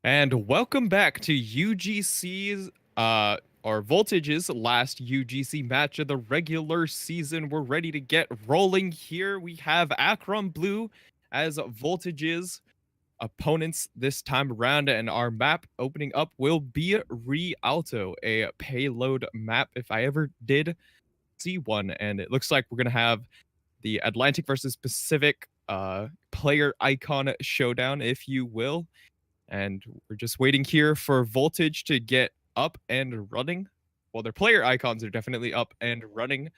And welcome back to UGC's or Voltage's last UGC match of the regular season. We're ready to get rolling here. We have AKRON Blue as Voltage's opponents this time around, and our map opening up will be Rialto, a payload map if I ever did see one. And it looks like we're gonna have the Atlantic versus Pacific player icon showdown, if you will. And we're just waiting here for Voltage to get up and running. Well, their player icons are definitely up and running.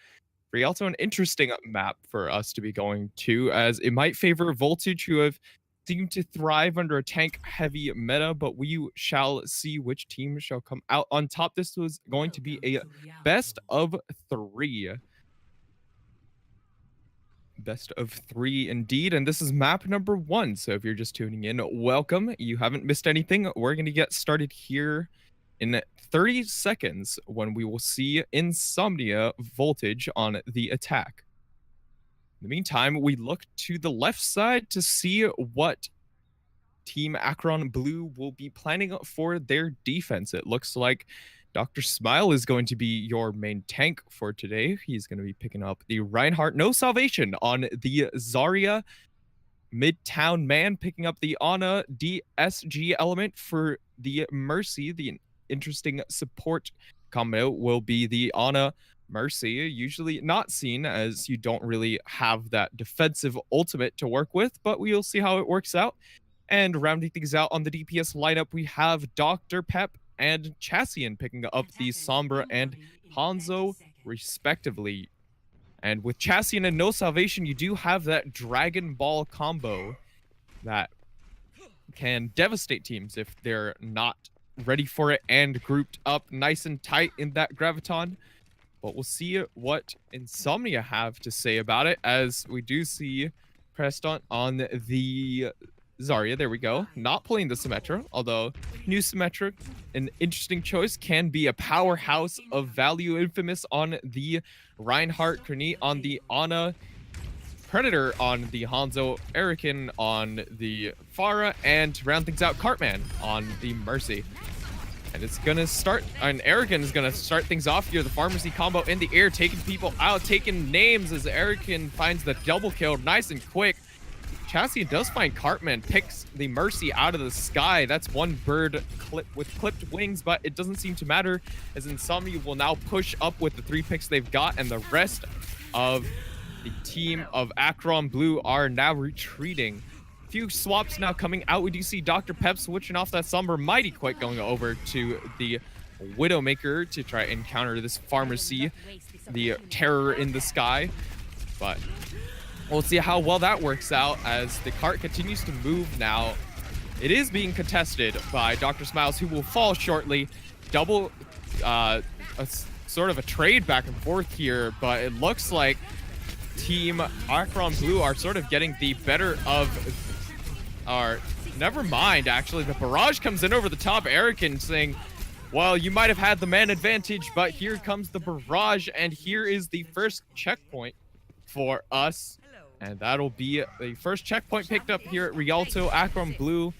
Also an interesting map for us to be going to, as it might favor Voltage, who have seemed to thrive under a tank-heavy meta, but we shall see which team shall come out on top. This was going to be a best of three. Best of three indeed, and this is map number 1. So if you're just tuning in, welcome. You haven't missed anything. We're going to get started here in 30 seconds when we will see Insomnia Voltage on the attack. In the meantime, we look to the left side to see what Team AKRON Blue will be planning for their defense. It looks like Dr. Smile is going to be your main tank for today. He's going to be picking up the Reinhardt. No salvation on the Zarya. Midtown Man picking up the Ana DSG element for the Mercy. The interesting support combo will be the Ana Mercy. Usually not seen, as you don't really have that defensive ultimate to work with, but we'll see how it works out. And rounding things out on the DPS lineup, we have Dr. Pep and Chassian picking up the Sombra and Hanzo, respectively. And with Chassian and No Salvation, you do have that Dragon Ball combo that can devastate teams if they're not ready for it and grouped up nice and tight in that Graviton. But we'll see what Insomnia have to say about it, as we do see pressed on the Zarya. There we go. Not playing the Symmetra, although new Symmetra, an interesting choice, can be a powerhouse of value. Infamous on the Reinhardt, Granit on the Ana, Predator on the Hanzo, Erican on the Pharah, and to round things out, Cartman on the Mercy. And it's gonna start, and Erican is gonna start things off here. The Pharmacy combo in the air, taking people out, taking names as Erican finds the double kill nice and quick. Chassis does find Cartman, picks the Mercy out of the sky. That's one bird with clipped wings, but it doesn't seem to matter, as Insomnia will now push up with the 3 picks they've got, and the rest of the team of AKRON Blue are now retreating. A few swaps now coming out. We do see Dr. Pep switching off that Sombra mighty quick, going over to the Widowmaker to try and counter this Pharmacy, the terror in the sky. But we'll see how well that works out as the cart continues to move now. It is being contested by Dr. Smiles, who will fall shortly. Double, sort of a trade back and forth here, but it looks like Team AKRON Blue are sort of getting the better of our... Never mind, actually. The barrage comes in over the top. Erican saying, well, you might have had the man advantage, but here comes the barrage, and here is the first checkpoint for us. And that'll be the first checkpoint picked up here at Rialto. AKRON Blue,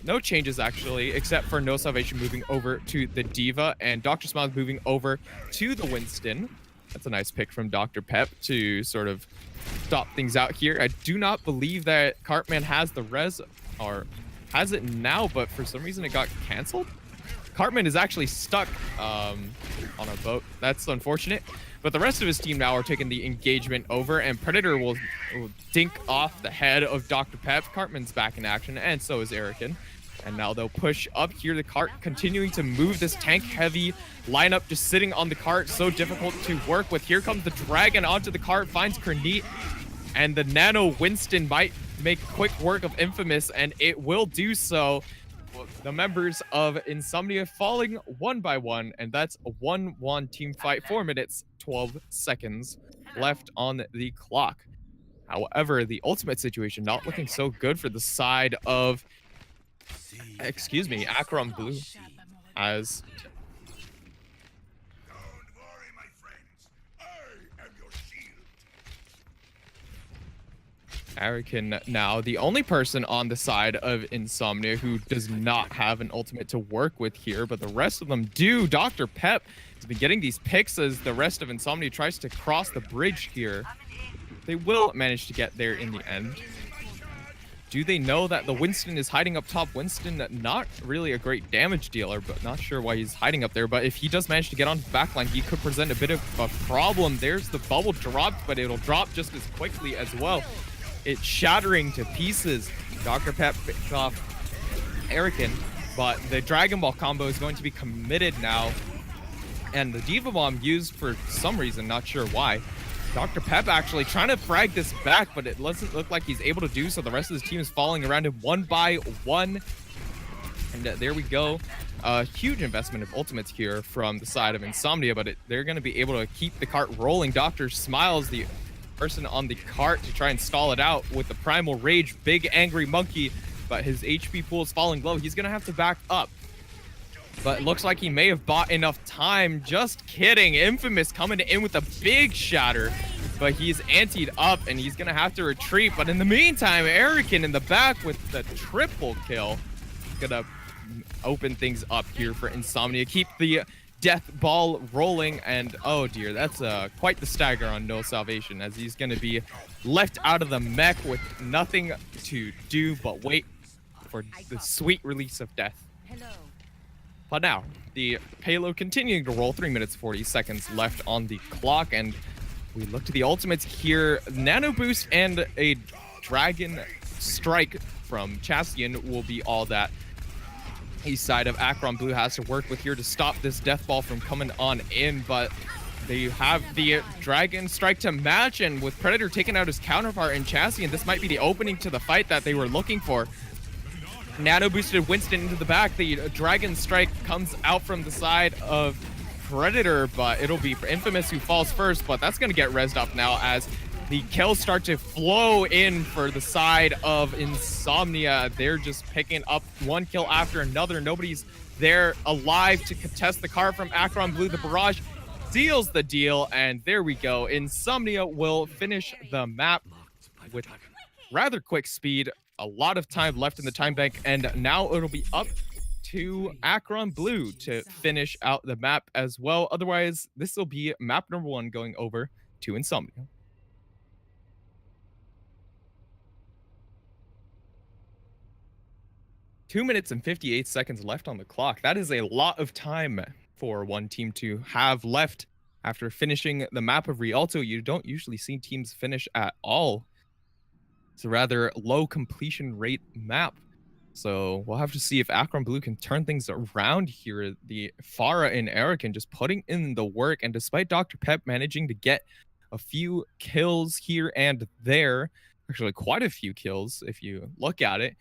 no changes actually, except for No Salvation moving over to the Diva, and Dr. Smiles moving over to the Winston. That's a nice pick from Dr. Pep to sort of stop things out here. I do not believe that Cartman has the res, or has it now, but for some reason it got canceled. Cartman is actually stuck on a boat. That's unfortunate. But the rest of his team now are taking the engagement over, and Predator will dink off the head of Dr. Pep. Cartman's back in action, and so is Erican. And now they'll push up here. The cart continuing to move this tank-heavy lineup, just sitting on the cart. So difficult to work with. Here comes the Dragon onto the cart, finds Granit, and the Nano Winston might make quick work of Infamous, and it will do so. The members of Insomnia falling one by one, and that's a 1-1 team fight. 4 minutes, 12 seconds left on the clock. However, the ultimate situation not looking so good for the side of, AKRON Blue, as worry, my friends. I am your shield. AKRON now the only person on the side of Insomnia who does not have an ultimate to work with here, but the rest of them do. Dr. Pep has been getting these picks as the rest of Insomnia tries to cross the bridge here. They will manage to get there in the end. Do they know that the Winston is hiding up top? Winston, not really a great damage dealer, but not sure why he's hiding up there. But if he does manage to get on the backline, he could present a bit of a problem. There's the bubble dropped, but it'll drop just as quickly as well. It's shattering to pieces. Dr. Pep picked off AKRON, but the Dragon Ball combo is going to be committed now. And the Diva Bomb used for some reason, not sure why. Dr. Pep actually trying to frag this back, but it doesn't look like he's able to do so. The rest of his team is falling around him one by one. And there we go. A huge investment of ultimates here from the side of Insomnia, but they're going to be able to keep the cart rolling. Dr. Smiles, the person on the cart, to try and stall it out with the Primal Rage, big angry monkey, but his HP pool is falling low. He's going to have to back up. But it looks like he may have bought enough time. Just kidding. Infamous coming in with a big shatter. But he's antied up and he's going to have to retreat. But in the meantime, AKRON in the back with the triple kill. Going to open things up here for Insomnia. Keep the death ball rolling. And oh dear, that's quite the stagger on No Salvation, as he's going to be left out of the mech with nothing to do but wait for the sweet release of death. But now, the payload continuing to roll, 3 minutes 40 seconds left on the clock, and we look to the ultimates here. Nano Boost and a Dragon Strike from Chastian will be all that east side of AKRON Blue has to work with here to stop this death ball from coming on in, but they have the Dragon Strike to match, and with Predator taking out his counterpart in Chastian, this might be the opening to the fight that they were looking for. Nano boosted Winston into the back. The Dragon Strike comes out from the side of Predator, but it'll be Infamous who falls first, but that's going to get rezzed up now as the kills start to flow in for the side of Insomnia. They're just picking up one kill after another. Nobody's there alive to contest the car from AKRON Blue. The barrage seals the deal, and there we go. Insomnia will finish the map with rather quick speed. A lot of time left in the time bank, and now it'll be up to AKRON Blue to finish out the map as well. Otherwise, this will be map number 1 going over to Insomnia. Two minutes and 58 seconds left on the clock. That is a lot of time for one team to have left after finishing the map of Rialto. You don't usually see teams finish at all. It's a rather low completion rate map. So we'll have to see if AKRON Blue can turn things around here. The Farah and AKRON just putting in the work, and despite Dr. Pep managing to get a few kills here and there, actually quite a few kills if you look at it,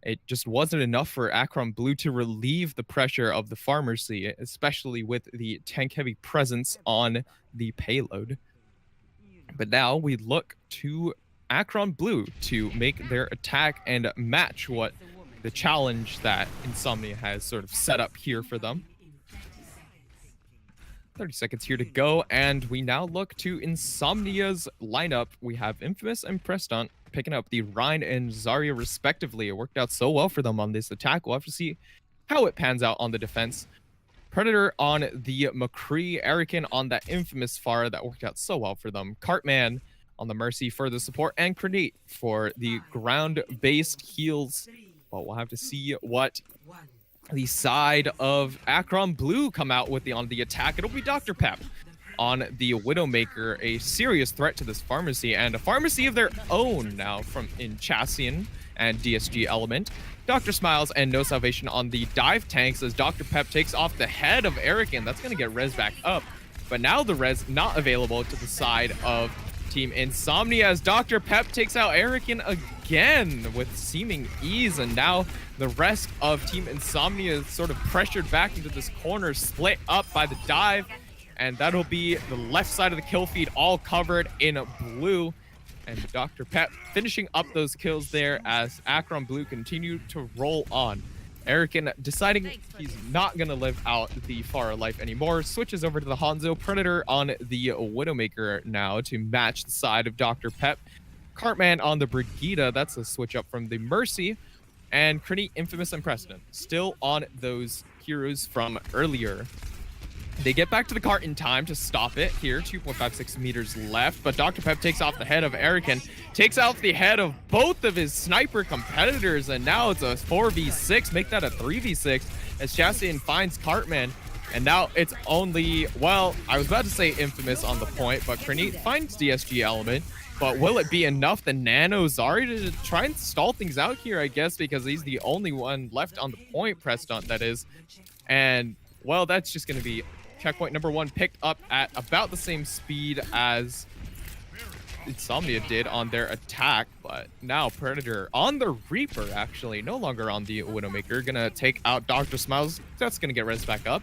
it just wasn't enough for AKRON Blue to relieve the pressure of the Pharmacy, especially with the tank-heavy presence on the payload. But now we look to AKRON Blue to make their attack and match what the challenge that Insomnia has sort of set up here for them. 30 seconds here to go, and we now look to Insomnia's lineup. We have Infamous and Preston picking up the Rhine and Zarya respectively. It worked out so well for them on this attack. We'll have to see how it pans out on the defense. Predator on the McCree, AKRON on that Infamous Farah that worked out so well for them. Cartman on the Mercy for the support, and Grenade for the ground-based heals. But we'll have to see what the side of AKRON Blue come out with on the attack. It'll be Dr. Pep on the Widowmaker, a serious threat to this Pharmacy, and a Pharmacy of their own now from in Chastian and DSG Element. Dr. Smiles and No Salvation on the dive tanks as Dr. Pep takes off the head of AKRON. That's going to get res back up, but now the res not available to the side of Team Insomnia as Dr. Pep takes out AKRON again with seeming ease, and now the rest of Team Insomnia is sort of pressured back into this corner, split up by the dive, and that'll be the left side of the kill feed all covered in blue. And Dr. Pep finishing up those kills there as AKRON Blue continue to roll on. AKRON deciding he's not going to live out the Farah life anymore, switches over to the Hanzo Predator on the Widowmaker now to match the side of Dr. Pep. Cartman on the Brigida. That's a switch up from the Mercy. And Crini, Infamous, and Preston still on those heroes from earlier. They get back to the cart in time to stop it here. 2.56 meters left, but Dr. Pep takes off the head of Erican, takes out the head of both of his sniper competitors, and now it's a 4v6. Make that a 3v6 as Chastian finds Cartman. And now it's only, well, I was about to say Infamous on the point, but Crini finds DSG Element. But will it be enough the Nano Zari to try and stall things out here, I guess, because he's the only one left on the point, Preston, that is. And, well, that's just going to be checkpoint number 1 picked up at about the same speed as Insomnia did on their attack. But now Predator on the Reaper, actually, no longer on the Widowmaker. Going to take out Dr. Smiles. That's going to get res back up.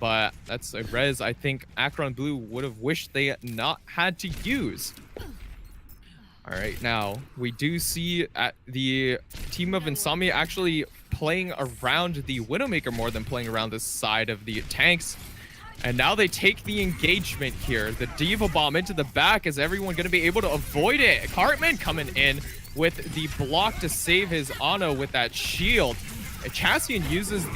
But that's a res I think AKRON Blue would have wished they had not had to use. All right, now we do see the team of Insomnia actually playing around the Widowmaker more than playing around the side of the tanks. And now they take the engagement here. The Diva Bomb into the back. Is everyone going to be able to avoid it? Cartman coming in with the block to save his Ana with that shield. Chastian uses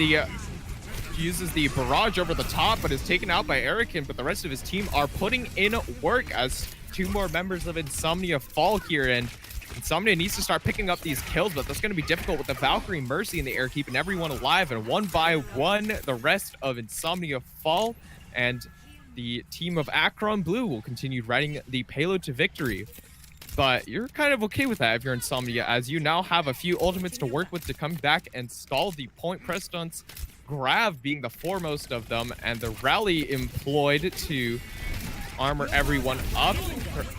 the barrage over the top, but is taken out by Erican. But the rest of his team are putting in work as 2 more members of Insomnia fall here, and Insomnia needs to start picking up these kills, but that's going to be difficult with the Valkyrie Mercy in the air, keeping everyone alive, and one by one, the rest of Insomnia fall, and the team of AKRON Blue will continue riding the payload to victory. But you're kind of okay with that if you're Insomnia, as you now have a few ultimates to work with to come back and stall the point press stunts, Grav being the foremost of them, and the rally employed to armor everyone up.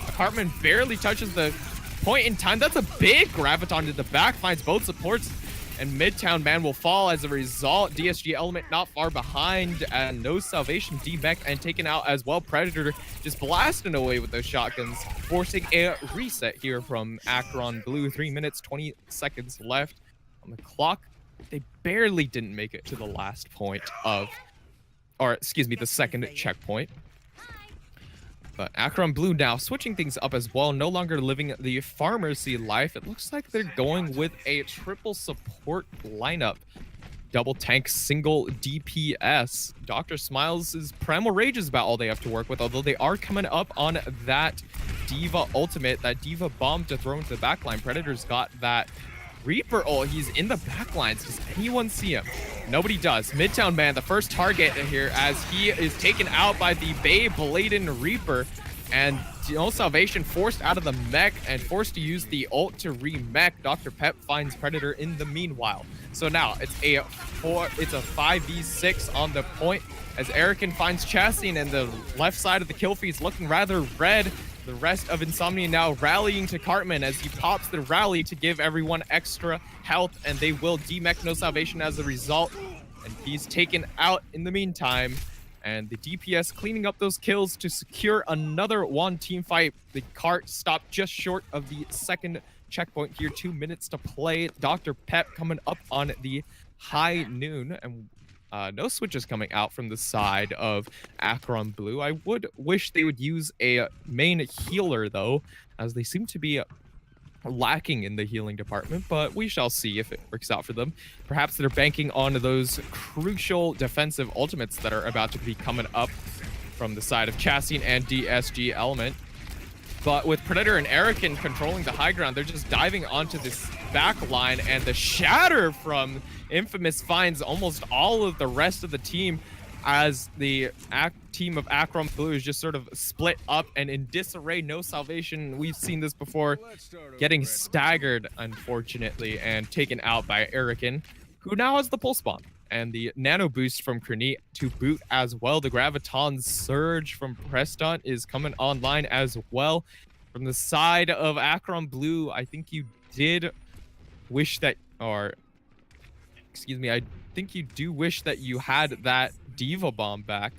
Cartman barely touches the point in time. That's a big graviton to the back, finds both supports, and Midtown Man will fall as a result. DSG Element not far behind, and No Salvation debacked and taken out as well. Predator just blasting away with those shotguns, forcing a reset here from AKRON Blue. 3 minutes, 20 seconds left on the clock. They barely didn't make it to the last point of, or excuse me, the second checkpoint. But AKRON Blue now switching things up as well, no longer living the Pharmacy life. It looks like they're going with a triple support lineup. Double tank, single DPS. Dr. Smiles is Primal Rage is about all they have to work with, although they are coming up on that Diva ultimate, that Diva bomb to throw into the backline. Predator's got that Reaper ult. He's in the backlines. Does anyone see him? Nobody does. Midtown Man, the first target here, as he is taken out by the Beybladen Reaper, and No Salvation forced out of the mech and forced to use the ult to re-mech. Dr. Pep finds Predator in the meanwhile. So now it's a 5v6 on the point as Erican finds Chastian, and the left side of the kill feed is looking rather red. The rest of Insomnia now rallying to Cartman as he pops the rally to give everyone extra health, and they will demech No Salvation as a result. And he's taken out in the meantime. And the DPS cleaning up those kills to secure another one team fight. The cart stopped just short of the second checkpoint here. 2 minutes to play. Dr. Pep coming up on the high noon, and no switches coming out from the side of AKRON Blue. I would wish they would use a main healer, though, as they seem to be lacking in the healing department, but we shall see if it works out for them. Perhaps they're banking on those crucial defensive ultimates that are about to be coming up from the side of Chastian and DSG Element. But with Predator and Erican controlling the high ground, they're just diving onto this back line, and the shatter from Infamous finds almost all of the rest of the team as the team of AKRON Blue is just sort of split up and in disarray. No Salvation, we've seen this before, getting staggered, unfortunately, and taken out by Erican, who now has the pulse bomb. And the nano boost from Crini to boot as well. The Graviton Surge from Preston is coming online as well. From the side of AKRON Blue, I think you did wish that, or excuse me, I think you do wish that you had that Diva Bomb back.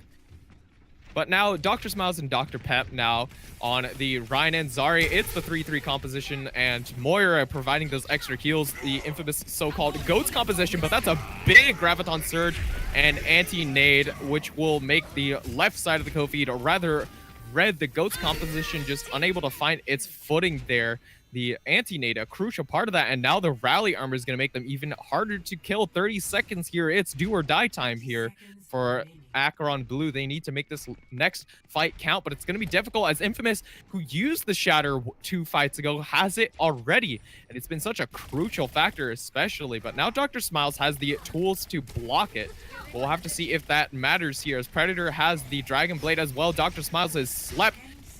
But now Dr. Smiles and Dr. Pep now on the Ryan and Zari. It's the 3-3 composition, and Moira providing those extra heals, the infamous so-called GOATS composition, but that's a big Graviton Surge and anti-nade, which will make the left side of the co-feed rather red. The Goat's composition just unable to find its footing there. The anti-nade, a crucial part of that, and now the rally armor is going to make them even harder to kill. 30 seconds here. It's do or die time here for AKRON Blue. They need to make this next fight count, but it's going to be difficult as Infamous, who used the Shatter 2 fights ago, has it already, and it's been such a crucial factor especially. But now Dr. Smiles has the tools to block it. We'll have to see if that matters here, as Predator has the Dragon Blade as well. Dr. Smiles has slept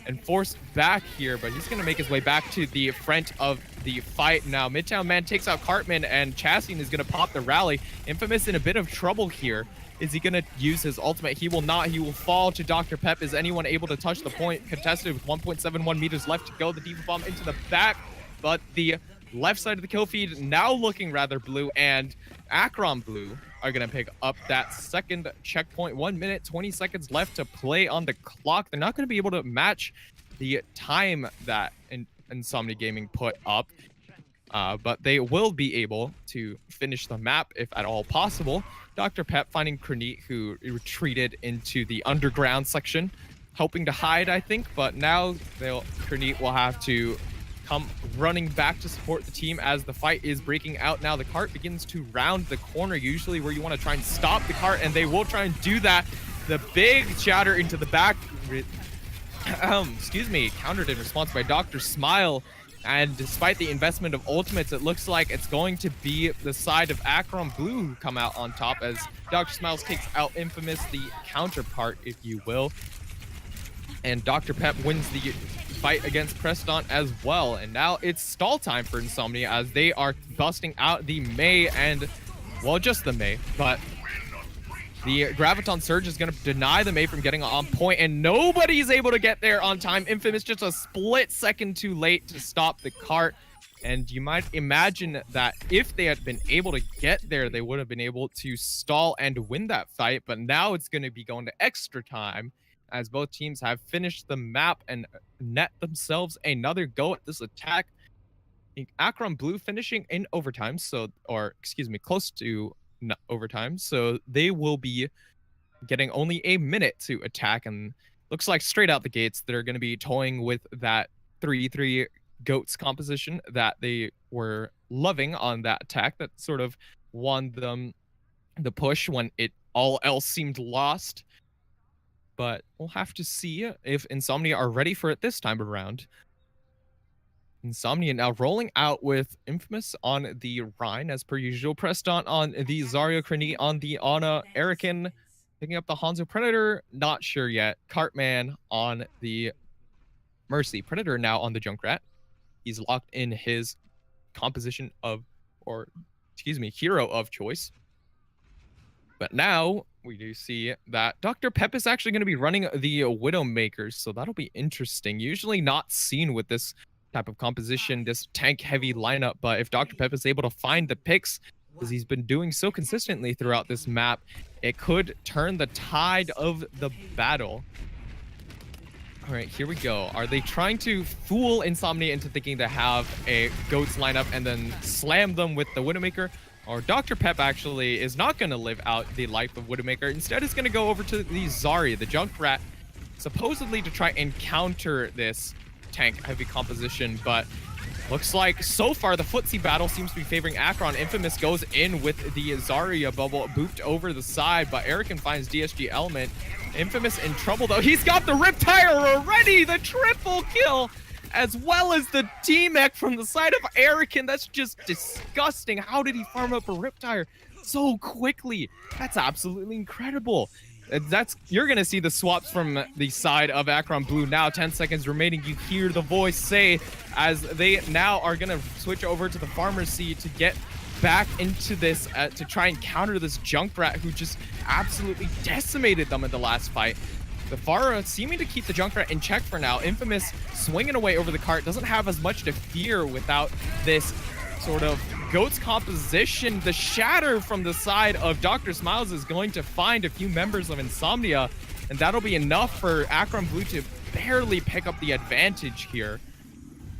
and forced back here, but he's going to make his way back to the front of the fight now. Midtown Man takes out Cartman, and Chastain is going to pop the rally. Infamous in a bit of trouble here. Is he going to use his ultimate? He will not. He will fall to Dr. Pep. Is anyone able to touch the point? Contested with 1.71 meters left to go. The Diva Bomb into the back, but the left side of the kill feed now looking rather blue, and AKRON Blue are going to pick up that second checkpoint. 1 minute, 20 seconds left to play on the clock. They're not going to be able to match the time that Insomnia Gaming put up, but they will be able to finish the map if at all possible. Dr. Pep finding Krenit, who retreated into the underground section, hoping to hide, I think, but now Krenit will have to come running back to support the team as the fight is breaking out. Now the cart begins to round the corner, usually where you want to try and stop the cart, and they will try and do that. The big shatter into the back, excuse me, countered in response by Dr. Smile. And despite the investment of ultimates, it looks like it's going to be the side of AKRON Blue who come out on top, as Dr. Smiles takes out Infamous, the counterpart, if you will. And Dr. Pep wins the fight against Preston as well. And now it's stall time for Insomnia, as they are busting out the Mei and, well, just the Mei, but the Graviton Surge is going to deny the Mei from getting on point, and nobody's able to get there on time. Infamous just a split second too late to stop the cart. And you might imagine that if they had been able to get there, they would have been able to stall and win that fight. But now it's going to be going to extra time, as both teams have finished the map and net themselves another go at this attack. I think AKRON Blue finishing in overtime, close to overtime, so they will be getting only a minute to attack, and looks like straight out the gates they're going to be toying with that 3-3 goats composition that they were loving on that attack that sort of won them the push when it all else seemed lost. But we'll have to see if Insomnia are ready for it this time around. Insomnia now rolling out with Infamous on the Rhine as per usual. Preston on the Zarya, Krenit on the Ana, Erican picking up the Hanzo Predator, not sure yet. Cartman on the Mercy. Predator now on the Junkrat. He's locked in his composition of, hero of choice. But now we do see that Dr. Pep is actually going to be running the Widowmakers, so that'll be interesting. Usually not seen with this type of composition, this tank-heavy lineup, but if Dr. Pep is able to find the picks, as he's been doing so consistently throughout this map, it could turn the tide of the battle. All right, here we go. Are they trying to fool Insomnia into thinking they have a Goats lineup and then slam them with the Widowmaker? Or Dr. Pep actually is not going to live out the life of Widowmaker. Instead, is going to go over to the Zarya, the Junkrat, supposedly to try and counter this tank-heavy composition, but looks like so far the footsie battle seems to be favoring AKRON. Infamous goes in with the Zarya bubble, booped over the side, but Erican finds DSG Element. Infamous in trouble, though. He's got the Riptire already! The triple kill! As well as the T-Mech from the side of Erican. That's just disgusting. How did he farm up a Riptire so quickly? That's absolutely incredible. You're gonna see the swaps from the side of AKRON Blue now. 10 seconds remaining. You hear the voice say, as they now are gonna switch over to the Farmer's Seed to get back into this, to try and counter this Junkrat who just absolutely decimated them in the last fight. The Pharah seeming to keep the Junkrat in check for now. Infamous swinging away over the cart, doesn't have as much to fear without this sort of Goats composition. The shatter from the side of Dr. Smiles is going to find a few members of Insomnia, and that'll be enough for AKRON Blue to barely pick up the advantage here.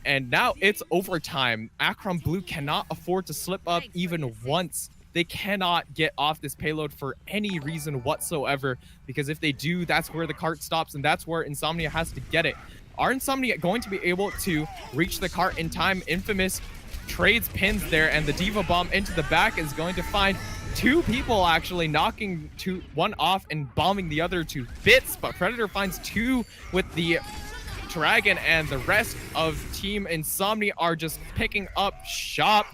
And now it's overtime. AKRON Blue cannot afford to slip up even once. They cannot get off this payload for any reason whatsoever, because if they do, that's where the cart stops, and that's where Insomnia has to get it. Are Insomnia going to be able to reach the cart in time? Infamous trades pins there, and the Diva Bomb into the back is going to find two people, actually knocking one off and bombing the other to bits, but Predator finds two with the Dragon, and the rest of Team Insomnia are just picking up shop,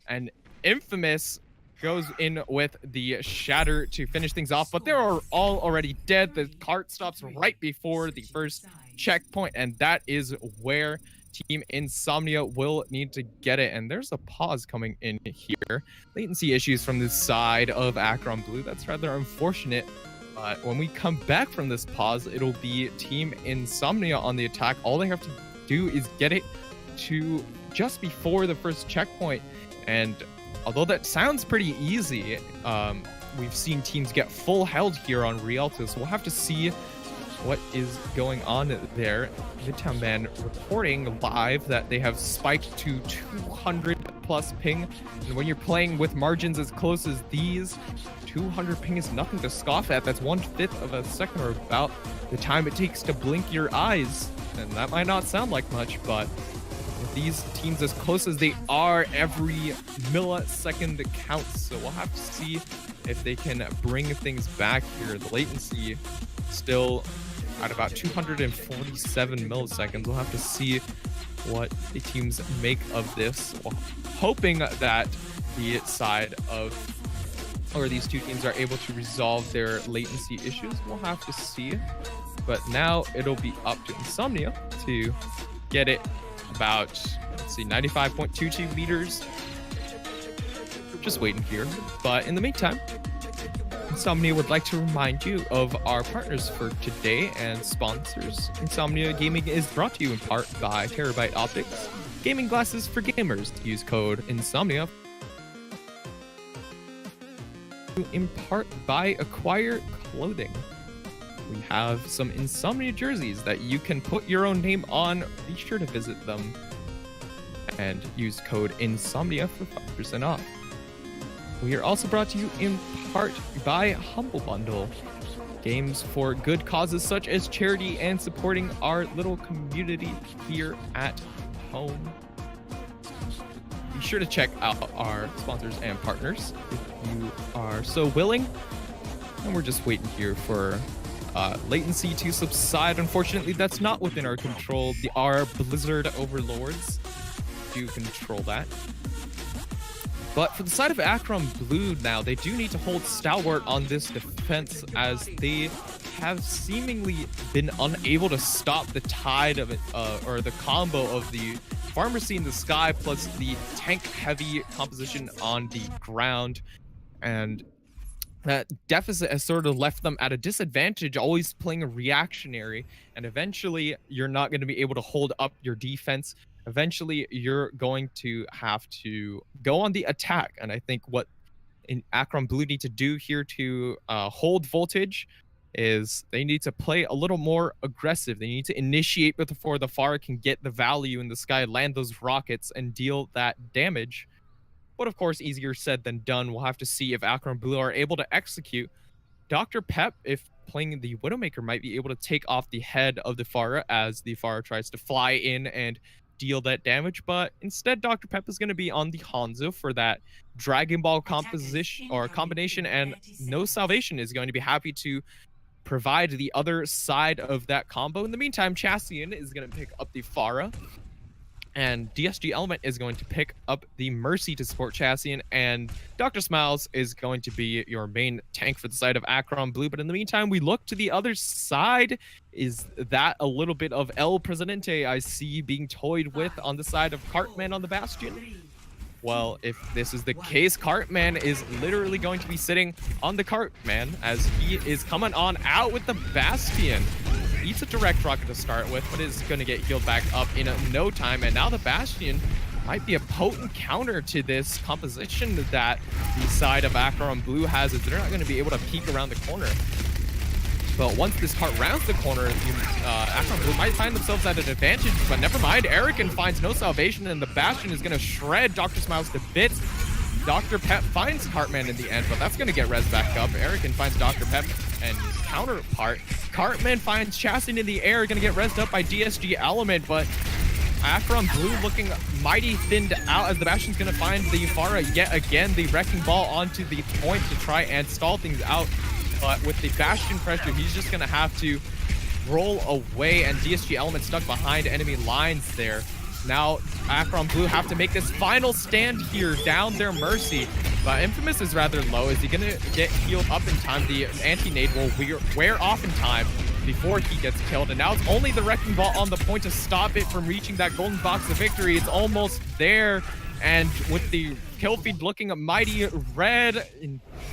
and Infamous goes in with the Shatter to finish things off, but they're all already dead. The cart stops right before the first checkpoint, and that is where Team Insomnia will need to get it. And there's a pause coming in here. Latency issues from the side of AKRON Blue. That's rather unfortunate. But when we come back from this pause, it'll be Team Insomnia on the attack. All they have to do is get it to just before the first checkpoint. And although that sounds pretty easy, we've seen teams get full held here on Rialto, so we'll have to see what is going on there. Midtown Man reporting live that they have spiked to 200 plus ping, and when you're playing with margins as close as these, 200 ping is nothing to scoff at. That's 1/5 of a second, or about the time it takes to blink your eyes, and that might not sound like much, but with these teams as close as they are, every millisecond counts. So we'll have to see if they can bring things back here. The latency still at about 247 milliseconds. We'll have to see what the teams make of this. Well, hoping that the side of, or these two teams are able to resolve their latency issues. We'll have to see. But now it'll be up to Insomnia to get it about, let's see, 95.22 meters. Just waiting here. But in the meantime, Insomnia would like to remind you of our partners for today and sponsors. Insomnia Gaming is brought to you in part by Terabyte Optics, gaming glasses for gamers. Use code INSOMNIA. In part by Acquire Clothing. We have some Insomnia jerseys that you can put your own name on. Be sure to visit them and use code INSOMNIA for 5% off. We are also brought to you in part by Humble Bundle. Games for good causes such as charity and supporting our little community here at home. Be sure to check out our sponsors and partners if you are so willing. And we're just waiting here for latency to subside. Unfortunately, that's not within our control. Our Blizzard overlords do control that. But for the side of AKRON Blue now, they do need to hold stalwart on this defense, as they have seemingly been unable to stop the tide of it, or the combo of the Pharmacy in the sky plus the tank-heavy composition on the ground. And that deficit has sort of left them at a disadvantage, always playing a reactionary, and eventually you're not going to be able to hold up your defense. Eventually you're going to have to go on the attack, and I think what AKRON Blue need to do here to hold voltage is they need to play a little more aggressive. They need to initiate before the Pharah can get the value in the sky, land those rockets, and deal that damage. But of course, easier said than done. We'll have to see if AKRON Blue are able to execute. Dr. Pep, if playing the Widowmaker, might be able to take off the head of the Pharah as the Pharah tries to fly in and deal that damage, but instead Dr. Pep is going to be on the Hanzo for that Dragon Ball composition or combination, and No Salvation is going to be happy to provide the other side of that combo. In the meantime, Chassian is going to pick up the Pharah, and DSG Element is going to pick up the Mercy to support Chassian, and Dr. Smiles is going to be your main tank for the side of AKRON Blue. But in the meantime, we look to the other side. Is that a little bit of El Presidente I see being toyed with on the side of Cartman on the Bastion? Well, if this is the case, Cartman is literally going to be sitting on the Cartman as he is coming on out with the Bastion. Eats a direct rocket to start with, but is going to get healed back up in no time. And now the Bastion might be a potent counter to this composition that the side of AKRON Blue has, as they're not going to be able to peek around the corner. But once this cart rounds the corner, AKRON Blue might find themselves at an advantage, but never mind. Erican finds No Salvation, and the Bastion is going to shred Dr. Smiles to bits. Dr. Pep finds Cartman in the end, but that's going to get res back up. AKRON finds Dr. Pep and his counterpart. Cartman finds Chassin in the air, going to get resed up by DSG Element, but AKRON Blue looking mighty thinned out as the Bastion's going to find the Pharah yet again. The Wrecking Ball onto the point to try and stall things out. But with the Bastion pressure, he's just going to have to roll away, and DSG Element stuck behind enemy lines there. Now, AKRON Blue have to make this final stand here down their Mercy. But Infamous is rather low. Is he going to get healed up in time? The anti-nade will wear off in time before he gets killed. And now it's only the Wrecking Ball on the point to stop it from reaching that golden box of victory. It's almost there. And with the kill feed looking mighty red,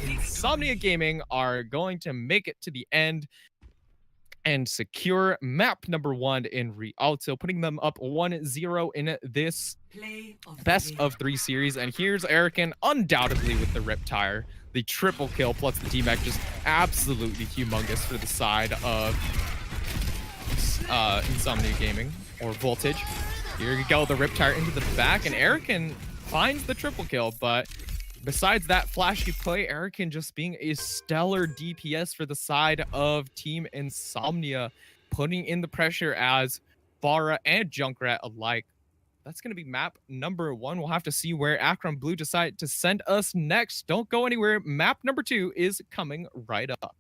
Insomnia Gaming are going to make it to the end and secure map number 1 in Rialto, putting them up 1-0 in this best of 3 series. And here's AKRON undoubtedly with the Riptire. The triple kill plus the DMAC just absolutely humongous for the side of Insomnia Gaming, or Voltage. Here you go, the Riptire into the back, and AKRON finds the triple kill, but besides that flashy play, AKRON just being a stellar DPS for the side of Team Insomnia, putting in the pressure as Pharah and Junkrat alike. That's going to be map number 1. We'll have to see where AKRON Blue decide to send us next. Don't go anywhere. Map number 2 is coming right up.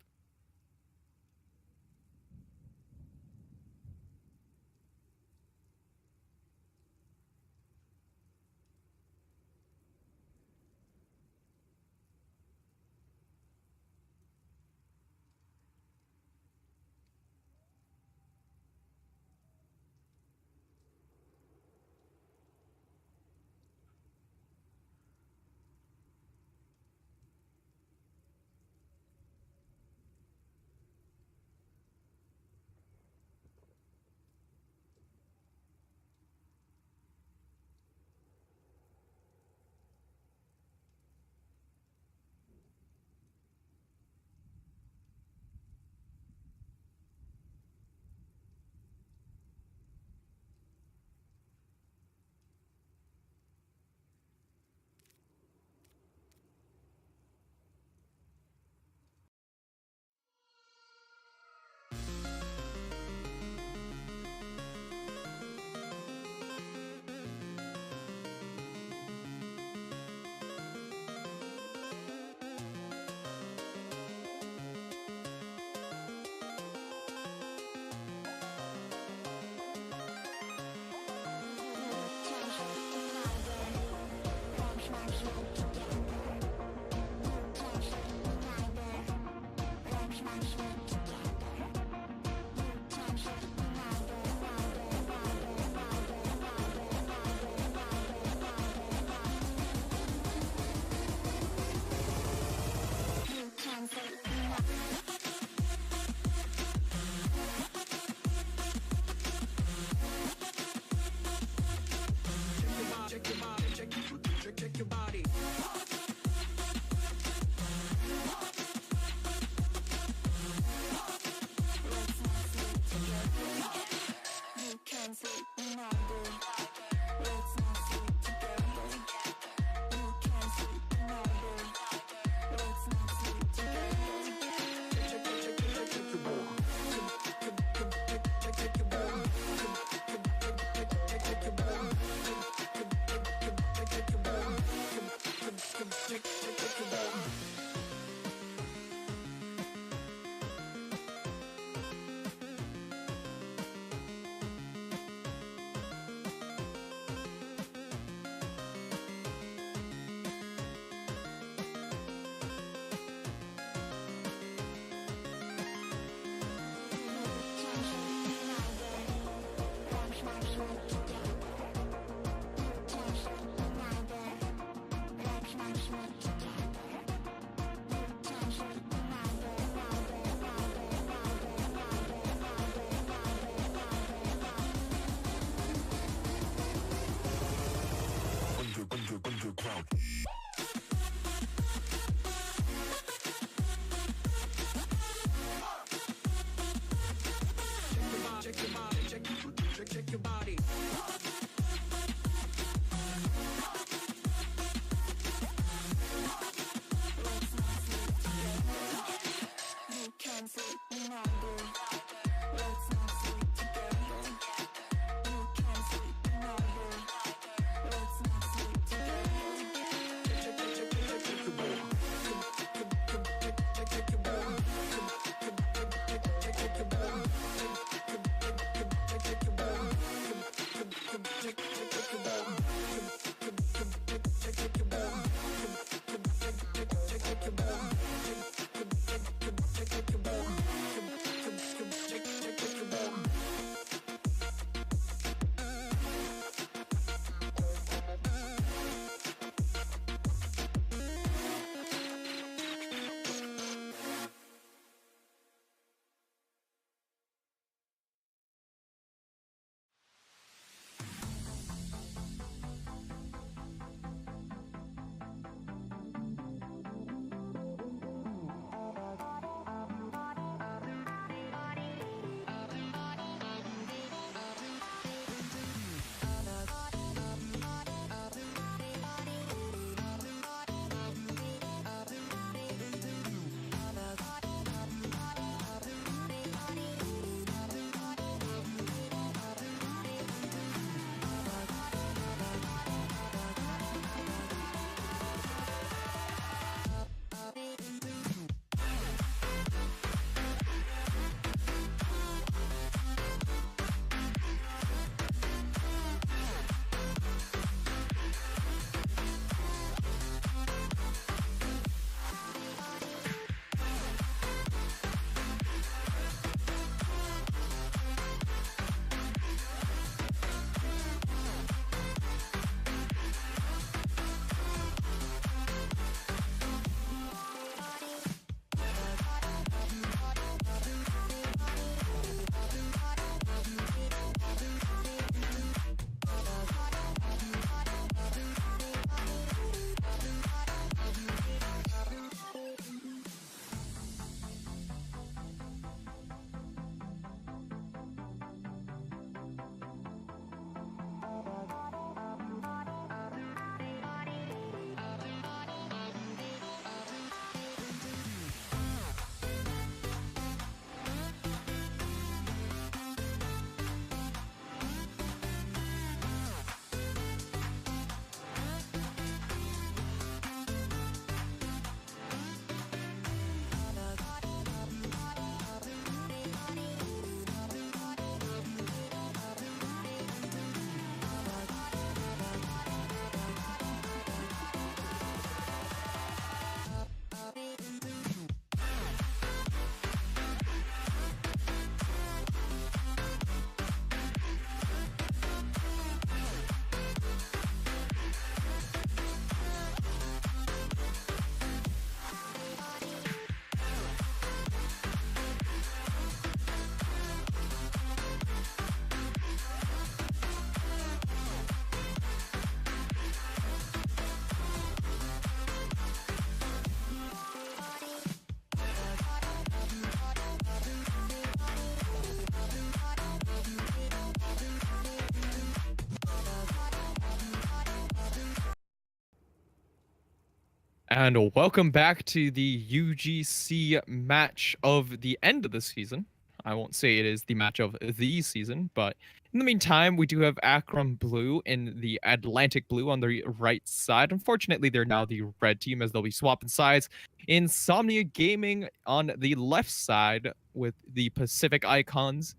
And welcome back to the UGC match of the end of the season. I won't say it is the match of the season, but in the meantime, we do have AKRON Blue in the Atlantic Blue on the right side. Unfortunately, they're now the red team as they'll be swapping sides. Insomnia Gaming on the left side with the Pacific Icons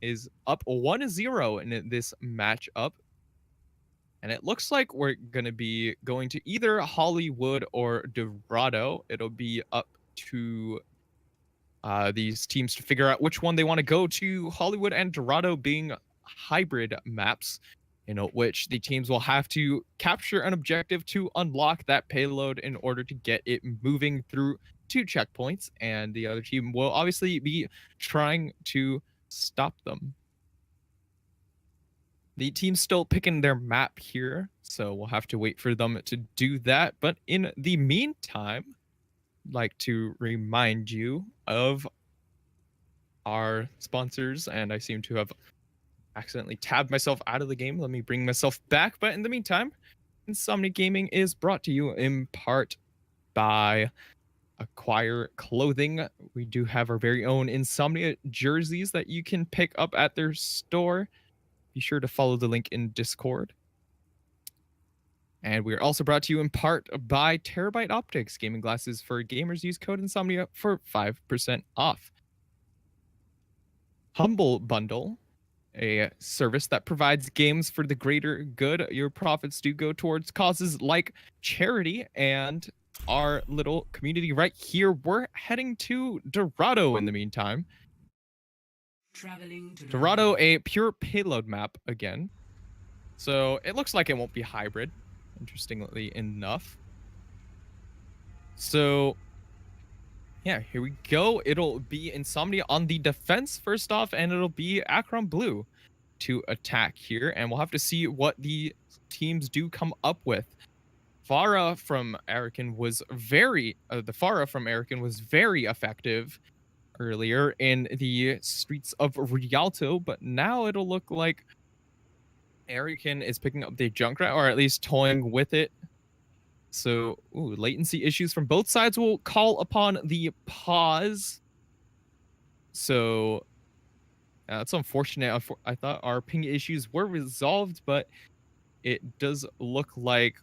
is up 1-0 in this matchup. And it looks like we're going to be going to either Hollywood or Dorado. It'll be up to these teams to figure out which one they want to go to. Hollywood and Dorado being hybrid maps, which the teams will have to capture an objective to unlock that payload in order to get it moving through 2 checkpoints. And the other team will obviously be trying to stop them. The team's still picking their map here, so we'll have to wait for them to do that. But in the meantime, I'd like to remind you of our sponsors, and I seem to have accidentally tabbed myself out of the game. Let me bring myself back. But in the meantime, Insomnia Gaming is brought to you in part by Acquire Clothing. We do have our very own Insomnia jerseys that you can pick up at their store. Be sure to follow the link in Discord. And we're also brought to you in part by Terabyte Optics, gaming glasses for gamers. Use code Insomnia for 5% off. Humble Bundle a service that provides games for the greater good. Your profits do go towards causes like charity and our little community right here. We're heading to Dorado in the meantime. Traveling to Dorado, a pure payload map again. So it looks like it won't be hybrid, interestingly enough. So yeah, here we go. It'll be Insomnia on the defense first off, and it'll be AKRON Blue to attack here. And we'll have to see what the teams do come up with. Pharah from Arakan was very effective earlier in the streets of Rialto, but now it'll look like Arakan is picking up the Junkrat, or at least toying with it. So, latency issues from both sides will call upon the pause. So, that's unfortunate. I thought our ping issues were resolved, but it does look like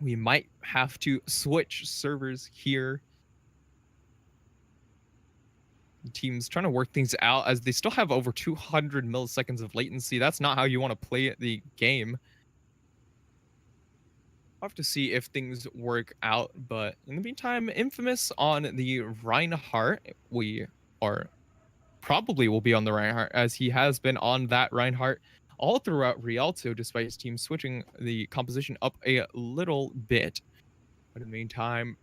we might have to switch servers here. The team's trying to work things out as they still have over 200 milliseconds of latency. That's not how you want to play the game. I'll have to see if things work out, but in the meantime, Infamous on the Reinhardt. We are probably will be on the Reinhardt, as he has been on that Reinhardt all throughout Rialto, despite his team switching the composition up a little bit. But in the meantime,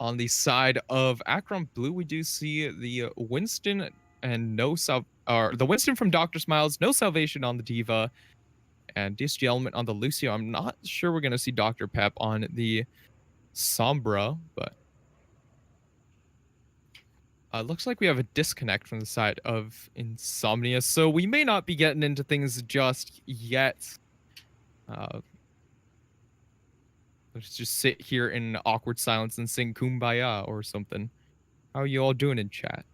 on the side of AKRON Blue, we do see the Winston and the Winston from Dr. Smiles, no salvation on the Diva, and DSG Element on the Lucio. I'm not sure we're going to see Dr. Pep on the Sombra, but looks like we have a disconnect from the side of Insomnia, so we may not be getting into things just yet. Let's just sit here in awkward silence and sing Kumbaya or something. How are you all doing in chat?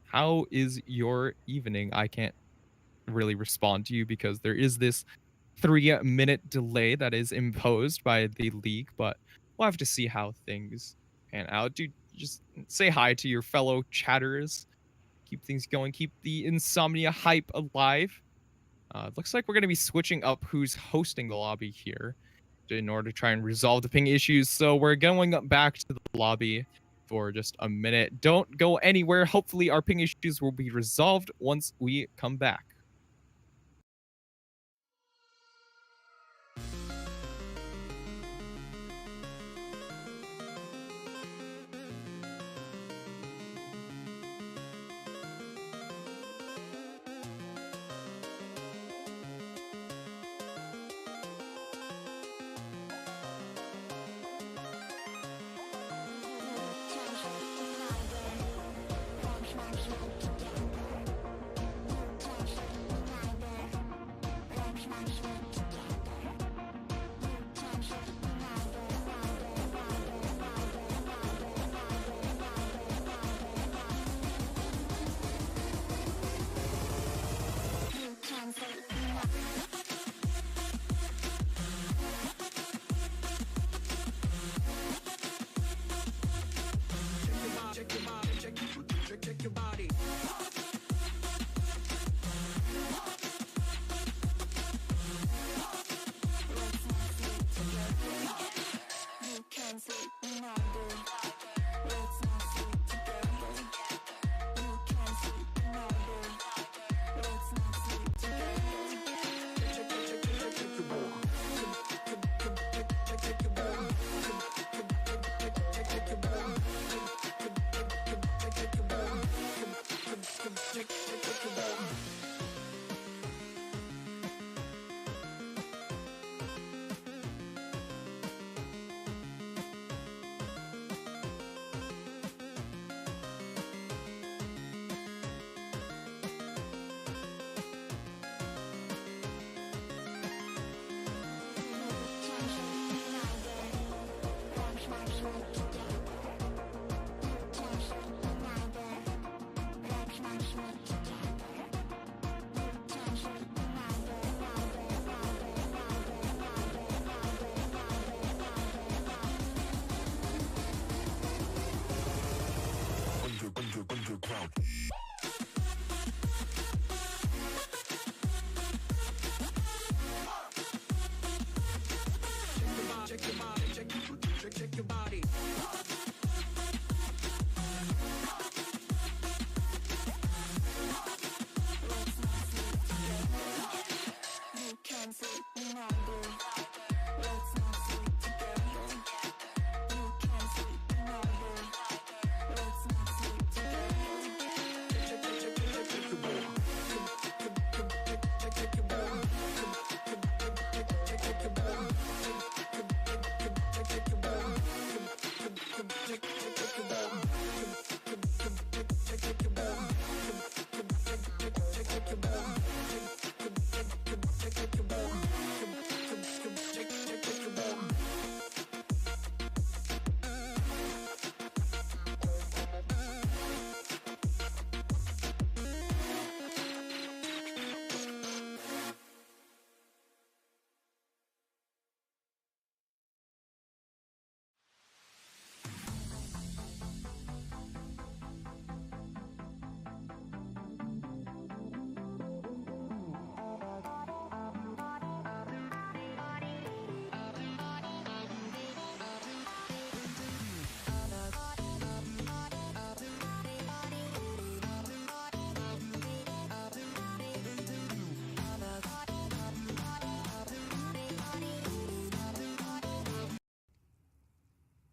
How is your evening? I can't really respond to you because there is this 3-minute delay that is imposed by the league, but we'll have to see how things pan out. Dude, just say hi to your fellow chatters. Keep things going. Keep the Insomnia hype alive. Looks like we're going to be switching up who's hosting the lobby here in order to try and resolve the ping issues. So we're going back to the lobby for just a minute. Don't go anywhere. Hopefully our ping issues will be resolved once we come back.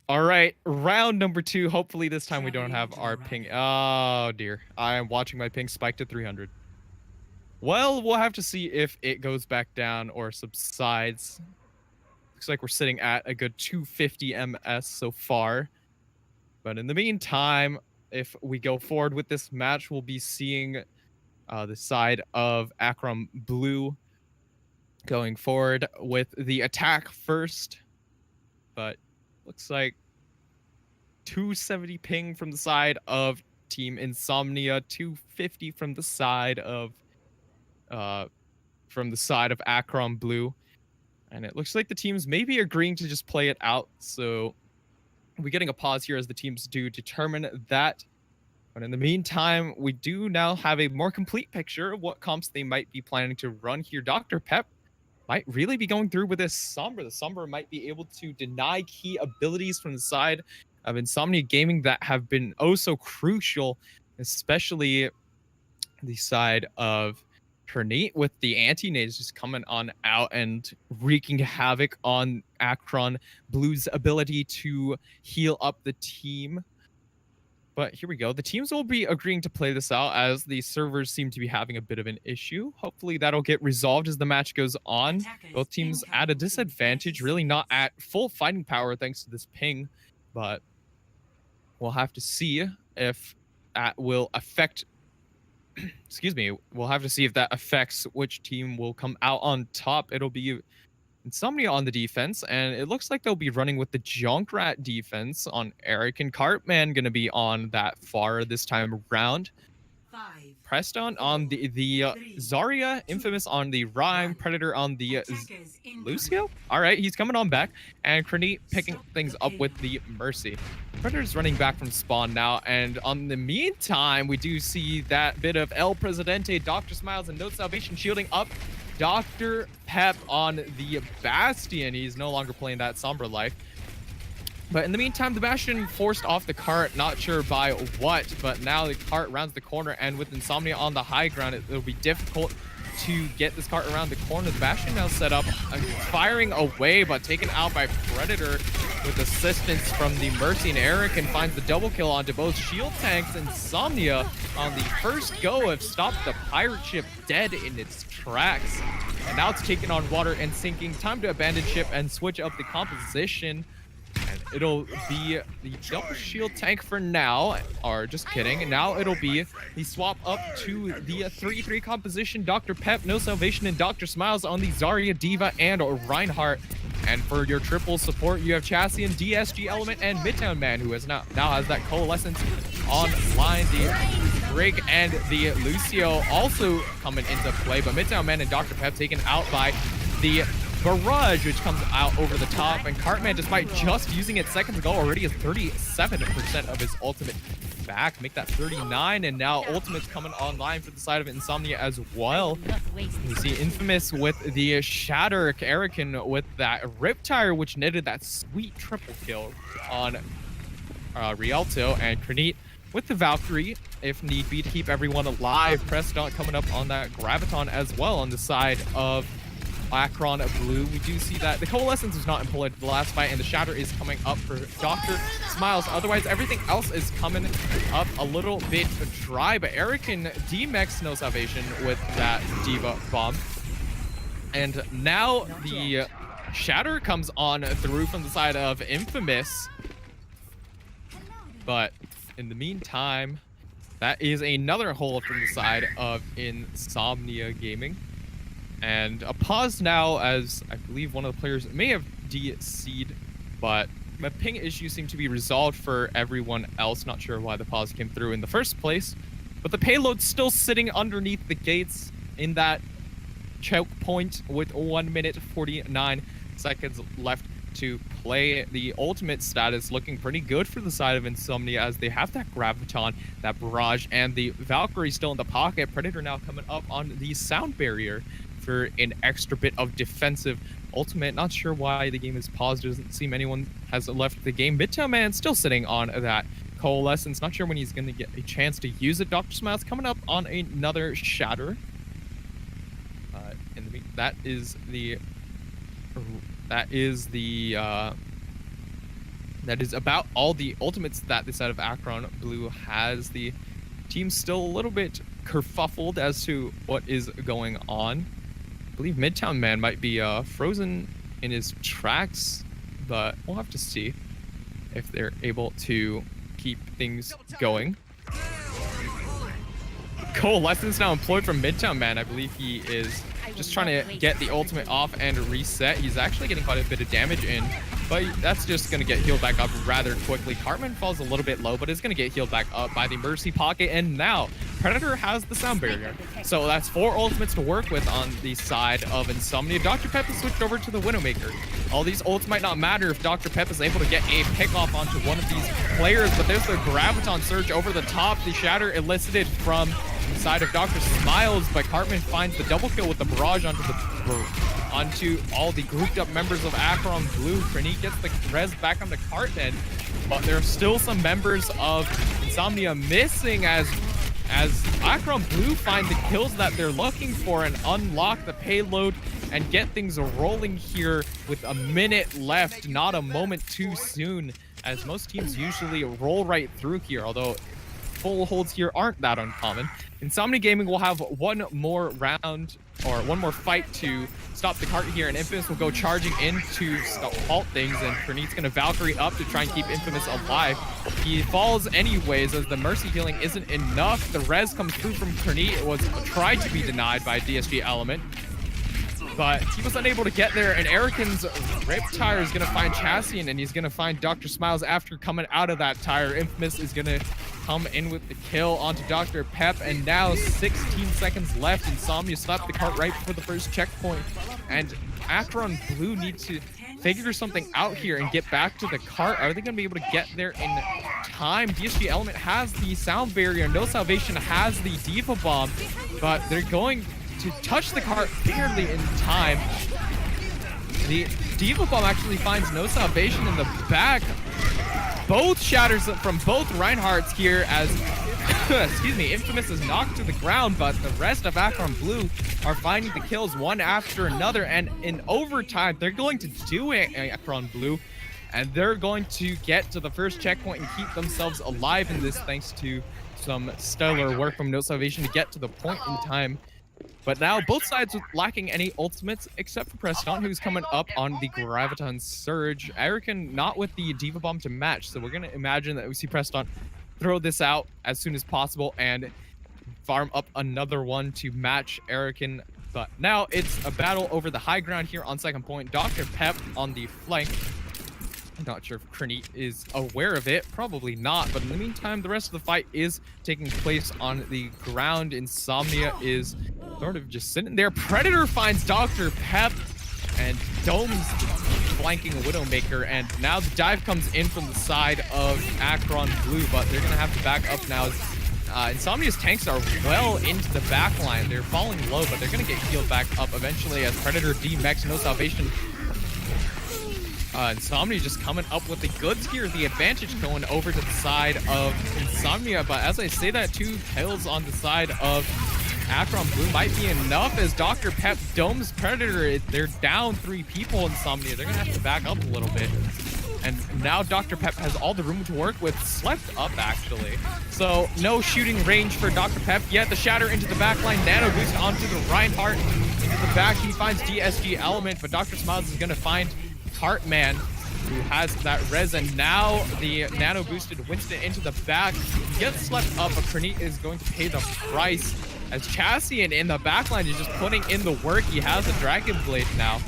All right, round number 2. Hopefully this time we don't have our ping. Oh dear, I am watching my ping spike to 300. Well, we'll have to see if it goes back down or subsides. Looks like we're sitting at a good 250 ms so far. But in the meantime, if we go forward with this match, we'll be seeing the side of AKRON Blue going forward with the attack first. But looks like 270 ping from the side of Team Insomnia, 250 from the side of AKRON Blue. And it looks like the teams may be agreeing to just play it out. So we're getting a pause here as the teams do determine that. But in the meantime, we do now have a more complete picture of what comps they might be planning to run here. Dr. Pep might really be going through with this Sombra. The Sombra might be able to deny key abilities from the side of Insomnia Gaming that have been oh so crucial, especially the side of Kernate with the anti-nades just coming on out and wreaking havoc on AKRON Blue's ability to heal up the team. But here we go. The teams will be agreeing to play this out as the servers seem to be having a bit of an issue. Hopefully that'll get resolved as the match goes on. Both teams at a disadvantage, really not at full fighting power thanks to this ping. But we'll have to see if that will affect... Excuse me. We'll have to see if that affects which team will come out on top. It'll be Insomnia on the defense, and it looks like they'll be running with the Junkrat defense on Eric, and Cartman going to be on that far this time around. Preston on the Zarya, Infamous on the Rhyme, Predator on the Lucio. All right, he's coming on back, and Krenit picking things up with the Mercy. Predator's running back from spawn now, and on the meantime, we do see that bit of El Presidente, Dr. Smiles, and Note Salvation shielding up Dr. Pep on the Bastion. He's no longer playing that Sombra life. But in the meantime, the Bastion forced off the cart, not sure by what, but now the cart rounds the corner, and with Insomnia on the high ground, it'll be difficult to get this cart around the corner. The Bastion now set up, firing away, but taken out by Predator with assistance from the Mercy, and Eric and finds the double kill onto both shield tanks. Insomnia on the first go have stopped the pirate ship dead in its tracks. And now it's taking on water and sinking. Time to abandon ship and switch up the composition. And it'll be the double shield tank for now, or just kidding. Now it'll be the swap up to the 3-3 composition. Dr. Pep, No Salvation, and Dr. Smiles on the Zarya, D.Va, and Reinhardt. And for your triple support, you have Chassis and DSG Element and Midtown Man, who has now has that Coalescence online. The Rig and the Lucio also coming into play, but Midtown Man and Dr. Pep taken out by the Barrage, which comes out over the top, and Cartman, despite just using it seconds ago, already has 37% of his ultimate back, make that 39, and now ultimate's coming online for the side of Insomnia as well. You see Infamous with the Shatter, Erican with that Riptire, which netted that sweet triple kill on Rialto, and Krenit with the Valkyrie, if need be, to keep everyone alive. Preston coming up on that Graviton as well on the side of AKRON Blue. We do see that the Coalescence was not employed in the last fight, and the Shatter is coming up for Dr. Smiles. Otherwise, everything else is coming up a little bit dry, but AKRON D-Mex no salvation with that Diva Bomb. And now the Shatter comes on through from the side of Infamous. But in the meantime, that is another hole from the side of Insomnia Gaming. And a pause now, as I believe one of the players may have DC'd, but the ping issue seemed to be resolved for everyone else. Not sure why the pause came through in the first place. But the payload's still sitting underneath the gates in that choke point with 1 minute 49 seconds left to play. The ultimate status looking pretty good for the side of Insomnia, as they have that Graviton, that Barrage, and the Valkyrie still in the pocket. Predator now coming up on the sound barrier for an extra bit of defensive ultimate. Not sure why the game is paused. Doesn't seem anyone has left the game. Midtown Man still sitting on that Coalescence. Not sure when he's going to get a chance to use it. Dr. Smiles coming up on another Shatter. That is about all the ultimates that the side of AKRON Blue has. The team's still a little bit kerfuffled as to what is going on. I believe Midtown Man might be frozen in his tracks, but we'll have to see if they're able to keep things going. Coalescence now employed from Midtown Man. I believe he is just trying to get the ultimate off and reset. He's actually getting quite a bit of damage in, but that's just going to get healed back up rather quickly. Cartman falls a little bit low, but is going to get healed back up by the Mercy Pocket, and now Predator has the sound barrier. So that's 4 ultimates to work with on the side of Insomnia. Dr. Pep has switched over to the Widowmaker. All these ults might not matter if Dr. Pep is able to get a pick off onto one of these players, but there's the Graviton Surge over the top. The Shatter elicited from the side of Dr. Smiles, but Cartman finds the double kill with the Barrage onto all the grouped up members of AKRON Blue. Krennic gets the res back onto Cartman, but there are still some members of Insomnia missing as AKRON Blue find the kills that they're looking for and unlock the payload and get things rolling here with a minute left. Not a moment too soon, as most teams usually roll right through here, although full holds here aren't that uncommon. Insomnia Gaming will have one more round, or one more fight to stop the cart here, and Infamous will go charging in to halt things, and Krennic's gonna Valkyrie up to try and keep Infamous alive. He falls anyways, as the Mercy healing isn't enough. The res comes through from Krennic. It was tried to be denied by DSG Element, but he was unable to get there, and Erican's Rip Tire is gonna find Chassian, and he's gonna find Dr. Smiles after coming out of that tire. Infamous is gonna come in with the kill onto Dr. Pep, and now 16 seconds left. Insomnia slapped the cart right before the first checkpoint, and AKRON Blue need to figure something out here and get back to the cart. Are they going to be able to get there in time? DSG Element has the sound barrier. No Salvation has the Diva Bomb, but they're going to touch the cart barely in time. The Diva Bomb actually finds No Salvation in the back. Both shatters from both Reinhardts here as excuse me, Infamous is knocked to the ground, but the rest of AKRON Blue are finding the kills one after another, and in overtime they're going to do it, AKRON Blue, and they're going to get to the first checkpoint and keep themselves alive in this, thanks to some stellar work from No Salvation to get to the point in time. But now both sides lacking any ultimates except for Preston, who's coming up on the Graviton Surge. Erican not with the Diva Bomb to match, so we're going to imagine that we see Preston throw this out as soon as possible and farm up another one to match Erican. But now it's a battle over the high ground here on second point. Dr. Pep on the flank. I'm not sure if Krennic is aware of it. Probably not. But in the meantime, the rest of the fight is taking place on the ground. Insomnia is sort of just sitting there. Predator finds Dr. Pep, and Dome's flanking Widowmaker. And now the dive comes in from the side of AKRON Blue, but they're going to have to back up now. Insomnia's tanks are well into the back line. They're falling low, but they're going to get healed back up eventually as Predator D-Mex, No Salvation. Insomnia just coming up with the goods here. The advantage going over to the side of Insomnia. But as I say that, 2 kills on the side of AKRON Blue might be enough as Dr. Pep domes Predator. They're down 3 people. Insomnia. They're going to have to back up a little bit. And now Dr. Pep has all the room to work with. Slept up, actually. So no shooting range for Dr. Pep yet. The shatter into the backline. Nano boost onto the Reinhardt. Into the back, he finds DSG Element, but Dr. Smiles is going to find Cartman, who has that res, and now the nano boosted Winston into the back. He gets slept up, but Krenit is going to pay the price as Chassian in the backline is just putting in the work. He has a Dragon Blade now.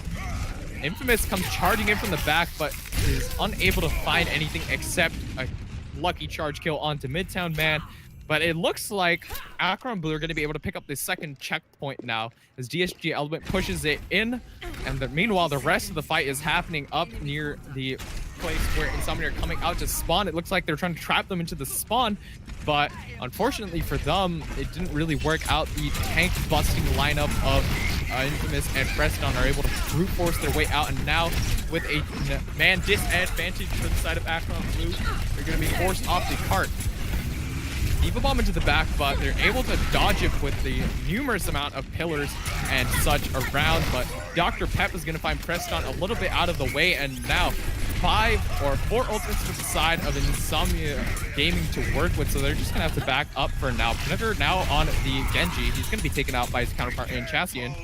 Infamous comes charging in from the back, but is unable to find anything except a lucky charge kill onto Midtown Man. But it looks like AKRON Blue are going to be able to pick up the second checkpoint now as DSG Element pushes it in. And meanwhile, the rest of the fight is happening up near the place where Insomnia are coming out to spawn. It looks like they're trying to trap them into the spawn. But unfortunately for them, it didn't really work out. The tank-busting lineup of Infamous and Preston are able to brute force their way out. And now with a man disadvantage for the side of AKRON Blue, they're going to be forced off the cart. Diva Bomb into the back, but they're able to dodge it with the numerous amount of pillars and such around. But Dr. Pep is going to find Preston a little bit out of the way, and now 5 or 4 ultimates to the side of Insomnia Gaming to work with, so they're just going to have to back up for now. Predator now on the Genji. He's going to be taken out by his counterpart in Chassian.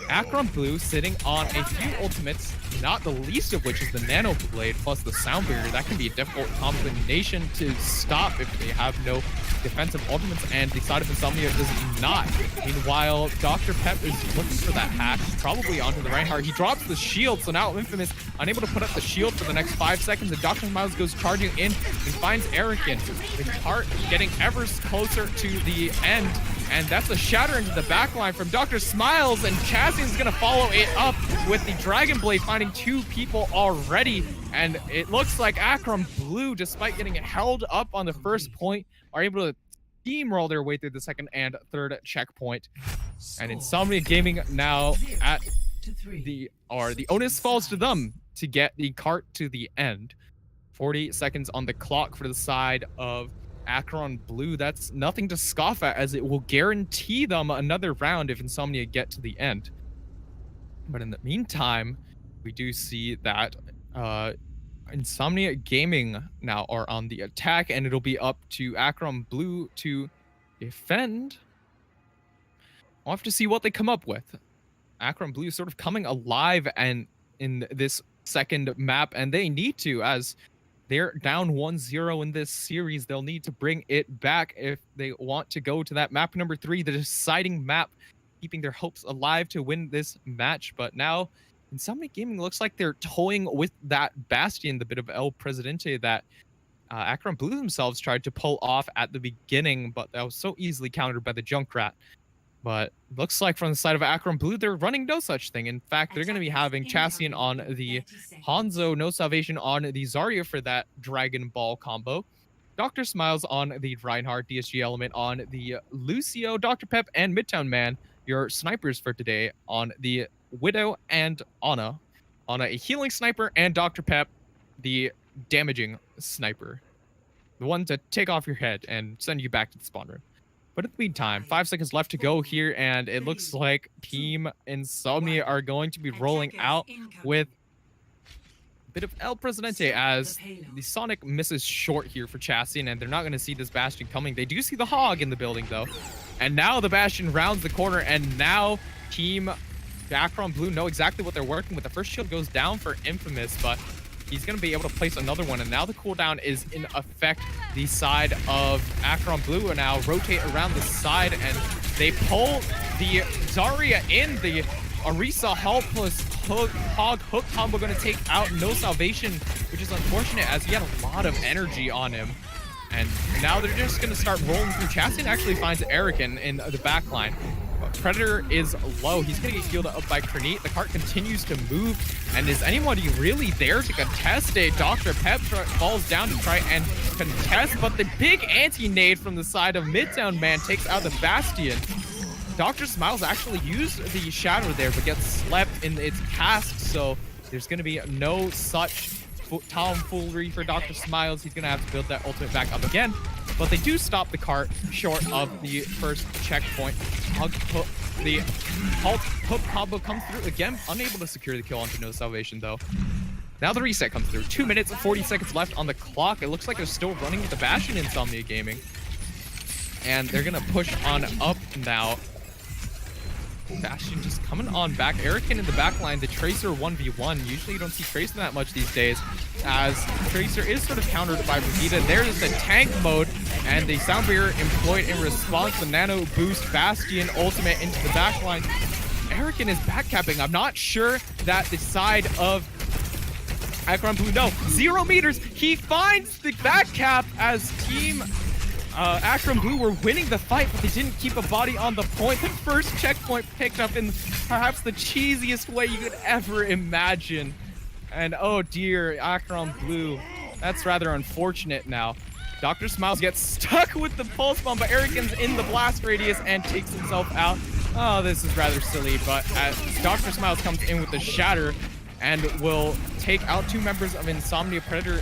AKRON Blue sitting on a few ultimates, not the least of which is the Nano Blade plus the Sound Barrier. That can be a difficult combination to stop if they have no defensive ultimates, and the side of Insomnia does not. Meanwhile, Dr. Pep is looking for that hack, probably onto the Reinhardt. He drops the shield, so now Infamous unable to put up the shield for the next 5 seconds, and Dr. Miles goes charging in and finds Erican. The cart getting ever closer to the end, and that's a shatter into the backline from Dr. Smiles, and Chassian's gonna follow it up with the Dragon Blade, finding 2 people already. And it looks like AKRON Blue, despite getting held up on the first point, are able to steamroll their way through the second and third checkpoint. And Insomnia Gaming now at the onus falls to them to get the cart to the end. 40 seconds on the clock for the side of AKRON Blue. That's nothing to scoff at, as it will guarantee them another round if Insomnia get to the end. But in the meantime, we do see that Insomnia Gaming now are on the attack, and it'll be up to AKRON Blue to defend. We'll have to see what they come up with. AKRON Blue is sort of coming alive and in this second map, and they need to, as they're down 1-0 in this series. They'll need to bring it back if they want to go to that map number 3, the deciding map, keeping their hopes alive to win this match. But now Insomnia Gaming looks like they're toying with that Bastion, the bit of El Presidente that AKRON Blue themselves tried to pull off at the beginning, but that was so easily countered by the Junkrat. But looks like from the side of AKRON Blue, they're running no such thing. In fact, they're going to be having Chassian on the Hanzo, No Salvation on the Zarya for that Dragon Ball combo. Dr. Smiles on the Reinhardt, DSG Element on the Lucio, Dr. Pep, and Midtown Man, your snipers for today on the Widow and Ana. Ana, a healing sniper, and Dr. Pep, the damaging sniper. The one to take off your head and send you back to the spawn room. But in the meantime, 5 seconds left to go here, and it looks like Team Insomnia are going to be rolling out with a bit of El Presidente, as the Sonic misses short here for Chassian, and they're not going to see this Bastion coming. They do see the Hog in the building, though. And now the Bastion rounds the corner, and now Team AKRON Blue know exactly what they're working with. The first shield goes down for Infamous, but he's going to be able to place another one, and now the cooldown is in effect. The side of AKRON Blue will now rotate around the side, and they pull the Zarya in. The Orisa helpless Hog hook combo going to take out No Salvation, which is unfortunate as he had a lot of energy on him. And now they're just going to start rolling through. Chassian actually finds Erican in the backline. Predator is low. He's going to get healed up by Krenit. The cart continues to move. And is anybody really there to contest it? Dr. Pep falls down to try and contest, but the big anti-nade from the side of Midtown Man takes out the Bastion. Dr. Smiles actually used the shadow there, but gets slept in its cast, so there's going to be no such tomfoolery for Dr. Smiles. He's going to have to build that ultimate back up again. but they do stop the cart short of the first checkpoint. The halt hook combo comes through again, unable to secure the kill onto No Salvation though. Now the reset comes through. 2 minutes and 40 seconds left on the clock. It looks like they're still running with the Bastion Insomnia Gaming. And they're gonna push on up now. Bastion just coming on back. AKRON in the back line, the Tracer 1v1. Usually you don't see Tracer that much these days, as Tracer is sort of countered by Brigitte. There's the tank mode, and the Sound Barrier employed in response. The Nano Boost Bastion ultimate into the back line. AKRON is backcapping. I'm not sure that the side of AKRON Blue, no, 0 meters. He finds the backcap as team AKRON Blue were winning the fight, but they didn't keep a body on the point. The first checkpoint picked up in perhaps the cheesiest way you could ever imagine. And oh dear, AKRON Blue, that's rather unfortunate now. Dr. Smiles gets stuck with the pulse bomb, but AKRON's in the blast radius and takes himself out. Oh, this is rather silly, but as Dr. Smiles comes in with the shatter and will take out 2 members of Insomnia. Predator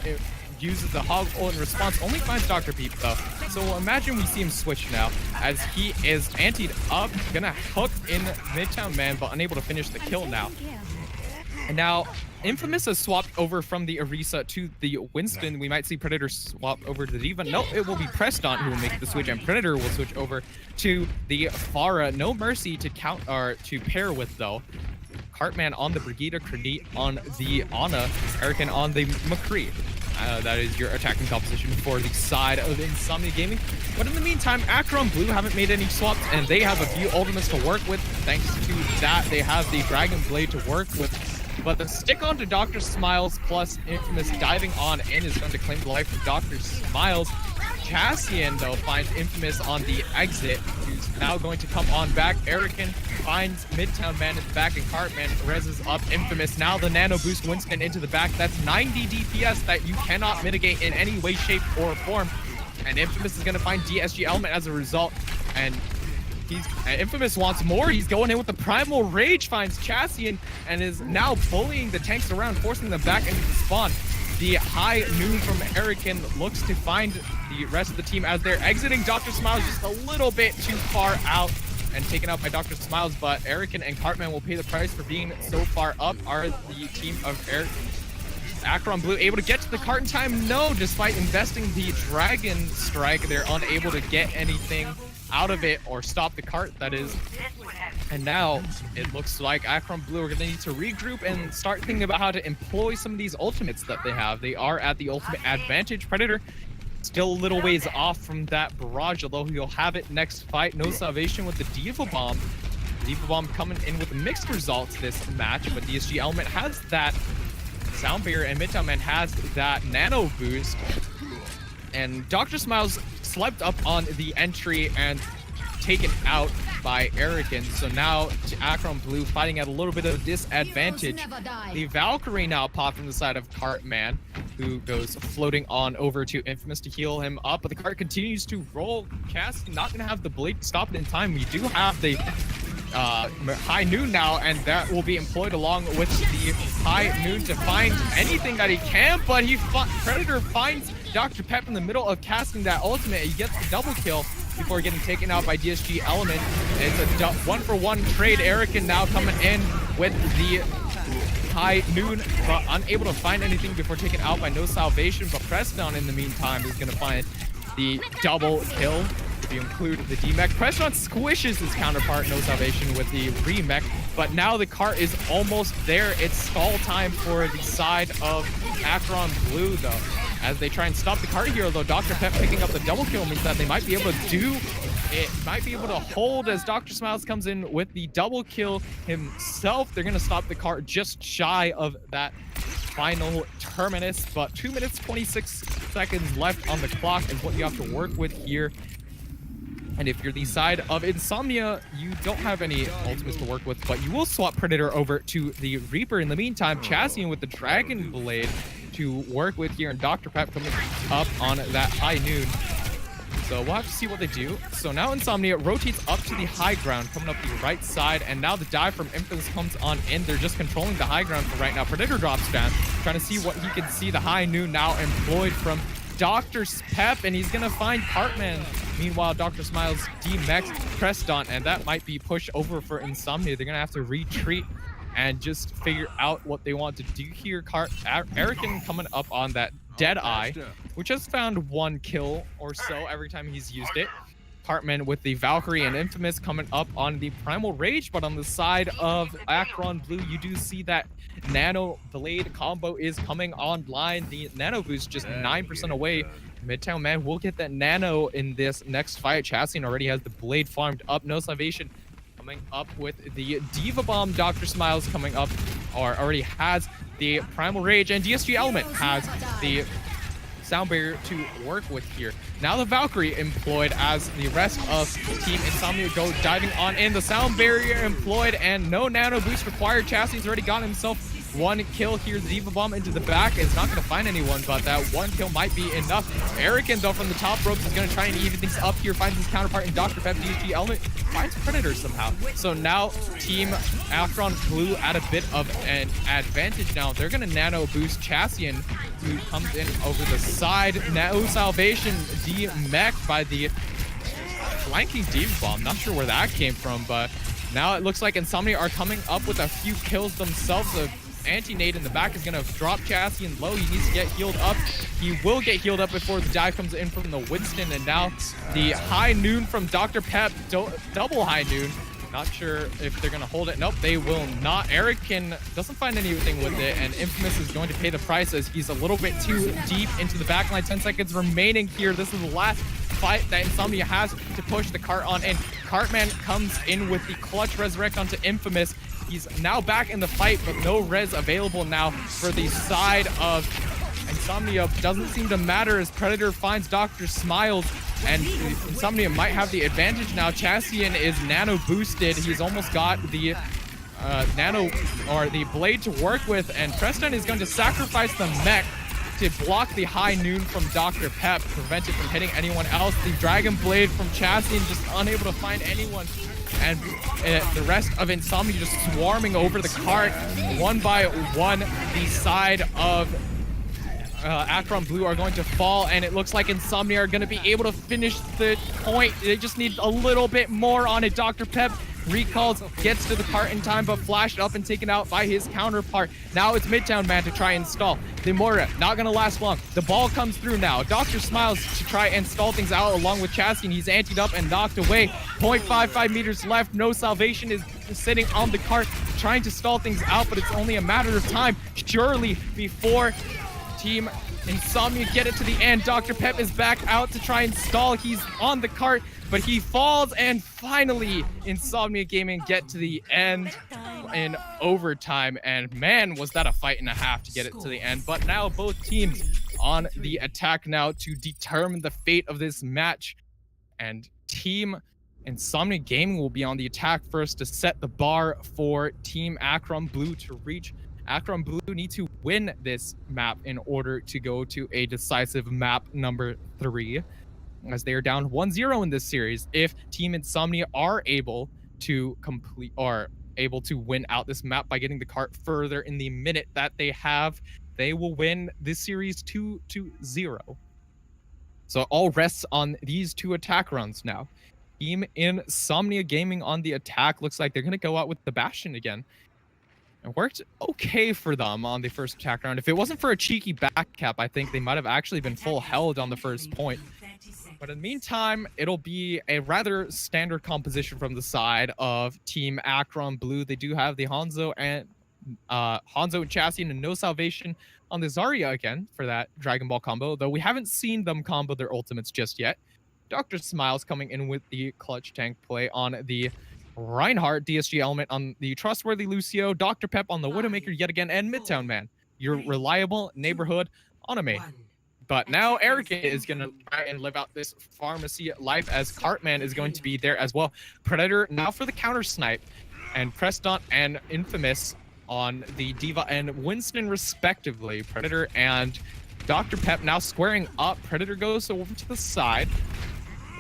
uses the hog ult in response, only finds Dr. Peep though. So imagine we see him switch now, as he is antied up, gonna hook in Midtown Man, but unable to finish the kill now. And now Infamous has swapped over from the Orisa to the Winston. We might see Predator swap over to the D.Va. No, it will be Preston who will make the switch, and Predator will switch over to the Pharah. No Mercy to count or to pair with though. Cartman on the Brigitte, Credit on the Ana, AKRON on the McCree. That is your attacking composition for the side of Insomnia Gaming. But in the meantime, AKRON Blue haven't made any swaps, and they have a few ultimates to work with. Thanks to that, they have the Dragon Blade to work with. But the stick on to Dr. Smiles plus Infamous diving on in is going to claim the life of Dr. Smiles. Cassian, though, finds Infamous on the exit, who's now going to come on back. AKRON finds Midtown Man at the back, and Cartman reses up Infamous. Now the Nano Boost Winston into the back. That's 90 DPS that you cannot mitigate in any way, shape, or form. And Infamous is going to find DSG Element as a result. And Infamous wants more. He's going in with the Primal Rage, finds Cassian, and is now bullying the tanks around, forcing them back into the spawn. The high noon from AKRON looks to find the rest of the team as they're exiting. Dr. Smiles just a little bit too far out and taken out by Dr. Smiles, but AKRON and Cartman will pay the price for being so far up. Are the team of AKRON Blue able to get to the cart in time? No, despite investing the Dragon Strike, they're unable to get anything out of it or stop the cart, that is. And now it looks like AKRON Blue are going to need to regroup and start thinking about how to employ some of these ultimates that they have. They are at the ultimate advantage. Predator still a little ways off from that barrage, although he'll have it next fight. No Salvation with the D.Va Bomb. D.Va Bomb coming in with mixed results this match, but DSG Element has that Sound Barrier and Midtown Man has that Nano Boost. And Dr. Smiles slept up on the entry and taken out by AKRON. So now AKRON Blue fighting at a little bit of a disadvantage. The Valkyrie now popped from the side of Cartman, who goes floating on over to Infamous to heal him up, but the cart continues to roll. Cass not going to have the blade stopped in time. We do have the high noon now, and that will be employed along with the high noon to find anything that he can, but Predator finds Dr. Pep in the middle of casting that ultimate. He gets the double kill before getting taken out by DSG Element. It's a 1-for-1 trade. AKRON now coming in with the high noon, but unable to find anything before taken out by No Salvation. But Preston in the meantime is going to find the double kill. If you include the D-Mech, Preston squishes his counterpart No Salvation with the remech, but now the cart is almost there. It's stall time for the side of AKRON Blue though, as they try and stop the cart here, though Dr. Pep picking up the double kill means that they might be able to do it, might be able to hold as Dr. Smiles comes in with the double kill himself. They're going to stop the cart just shy of that final terminus, but 2 minutes 26 seconds left on the clock is what you have to work with here. And if you're the side of Insomnia, you don't have any ultimates to work with, but you will swap Predator over to the Reaper. In the meantime, Cassian with the Dragon Blade to work with here, and Dr. Pep coming up on that high noon. So we'll have to see what they do. So now Insomnia rotates up to the high ground, coming up the right side, and now the dive from Infamous comes on in. They're just controlling the high ground for right now. Predator drops down, trying to see what he can see. The high noon now employed from Dr. Pep, and he's gonna find Cartman. Meanwhile, Dr. Smiles demexed Preston, and that might be pushed over for Insomnia. They're gonna have to retreat and just figure out what they want to do here. AKRON coming up on that Deadeye, which has found 1 kill or so every time he's used it. Cartman with the Valkyrie and Infamous coming up on the Primal Rage, but on the side of AKRON Blue, you do see that Nano Blade combo is coming online. The Nano boost just 9% away. Midtown Man will get that Nano in this next fight. Chassis already has the Blade farmed up. No Salvation coming up with the Diva Bomb. Dr. Smiles coming up, or already has the Primal Rage, and DSG Element has the sound barrier to work with here. Now the Valkyrie employed as the rest of Team Insomnia go diving on in. The sound barrier employed and no nano boost required. Chassis's already got himself 1 kill here. Diva Bomb into the back is not going to find anyone, but that 1 kill might be enough. AKRON, though, from the top ropes is going to try and even things up here. Finds his counterpart in Dr. Pep. DSG Element finds Predator somehow. So now Team AKRON Blue at a bit of an advantage now. They're going to nano boost Chassian, who comes in over the side. No Salvation demeched by the flanking Diva Bomb. Not sure where that came from, but now it looks like Insomnia are coming up with a few kills themselves. A anti-nade in the back is going to drop Chassian low. He needs to get healed up. He will get healed up before the dive comes in from the Winston. And now the high noon from Dr. Pep, double high noon. Not sure if they're going to hold it. Nope, they will not. AKRON doesn't find anything with it, and Infamous is going to pay the price as he's a little bit too deep into the backline. 10 seconds remaining here. This is the last fight that Insomnia has to push the cart on in. Cartman comes in with the clutch resurrect onto Infamous. He's now back in the fight, but no res available now for the side of Insomnia. Doesn't seem to matter as Predator finds Dr. Smiles, and Insomnia might have the advantage now. Chassian is nano boosted. He's almost got the nano or the blade to work with, and Preston is going to sacrifice the mech to block the high noon from Dr. Pep, prevent it from hitting anyone else. The Dragon Blade from Chassian just unable to find anyone. And the rest of Insomnia just swarming over the cart. 1 by 1, the side of AKRON Blue are going to fall, and it looks like Insomnia are going to be able to finish the point. They just need a little bit more on it. Dr. Pep recalls, gets to the cart in time, but flashed up and taken out by his counterpart. Now it's Midtown Man to try and stall. The Moira, not going to last long. The ball comes through now. Dr. Smiles to try and stall things out along with Chassian. He's antied up and knocked away. 0.55 meters left. No Salvation is sitting on the cart trying to stall things out, but it's only a matter of time. Surely before Team Insomnia get it to the end. Dr. Pep is back out to try and stall. He's on the cart, but he falls, and finally Insomnia Gaming get to the end in overtime. And man, was that a fight and a half to get it to the end. But now both teams on the attack now to determine the fate of this match. And Team Insomnia Gaming will be on the attack first to set the bar for Team AKRON Blue to reach. AKRON Blue need to win this map in order to go to a decisive map number 3, as they are down 1-0 in this series. If Team Insomnia are able to complete or able to win out this map by getting the cart further in the minute that they have, they will win this series 2-0. So all rests on these 2 attack runs now. Team Insomnia Gaming on the attack. Looks like they're going to go out with the Bastion again. It worked okay for them on the first attack round. If it wasn't for a cheeky back cap, I think they might have actually been full held on the first point. But in the meantime, it'll be a rather standard composition from the side of Team AKRON Blue. They do have the Hanzo and Chassian and No Salvation on the Zarya again for that Dragon Ball combo, though we haven't seen them combo their ultimates just yet. Dr. Smiles coming in with the clutch tank play on the Reinhardt, DSG Element on the trustworthy Lucio, Dr. Pep on the Widowmaker yet again, and Midtown Man, your reliable neighborhood anime. But now AKRON is going to try and live out this pharmacy life, as Cartman is going to be there as well. Predator now for the counter snipe, and Preston and Infamous on the Diva and Winston respectively. Predator and Dr. Pep now squaring up. Predator goes over to the side,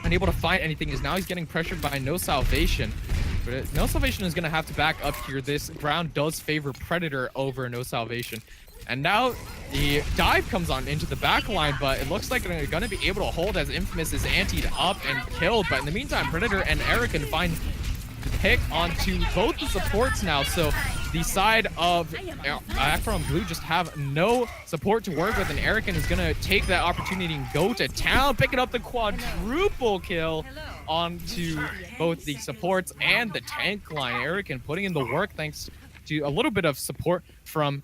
unable to find anything, is now he's getting pressured by No Salvation. But No Salvation is going to have to back up here. This ground does favor Predator over No Salvation. And now the dive comes on into the back line, but it looks like they're going to be able to hold as Infamous is antied up and killed. But in the meantime, Predator and AKRON find the pick onto both the supports now. So the side of AKRON Blue just have no support to work with, and AKRON is going to take that opportunity and go to town, picking up the quadruple kill onto both the supports and the tank line. AKRON putting in the work thanks to a little bit of support from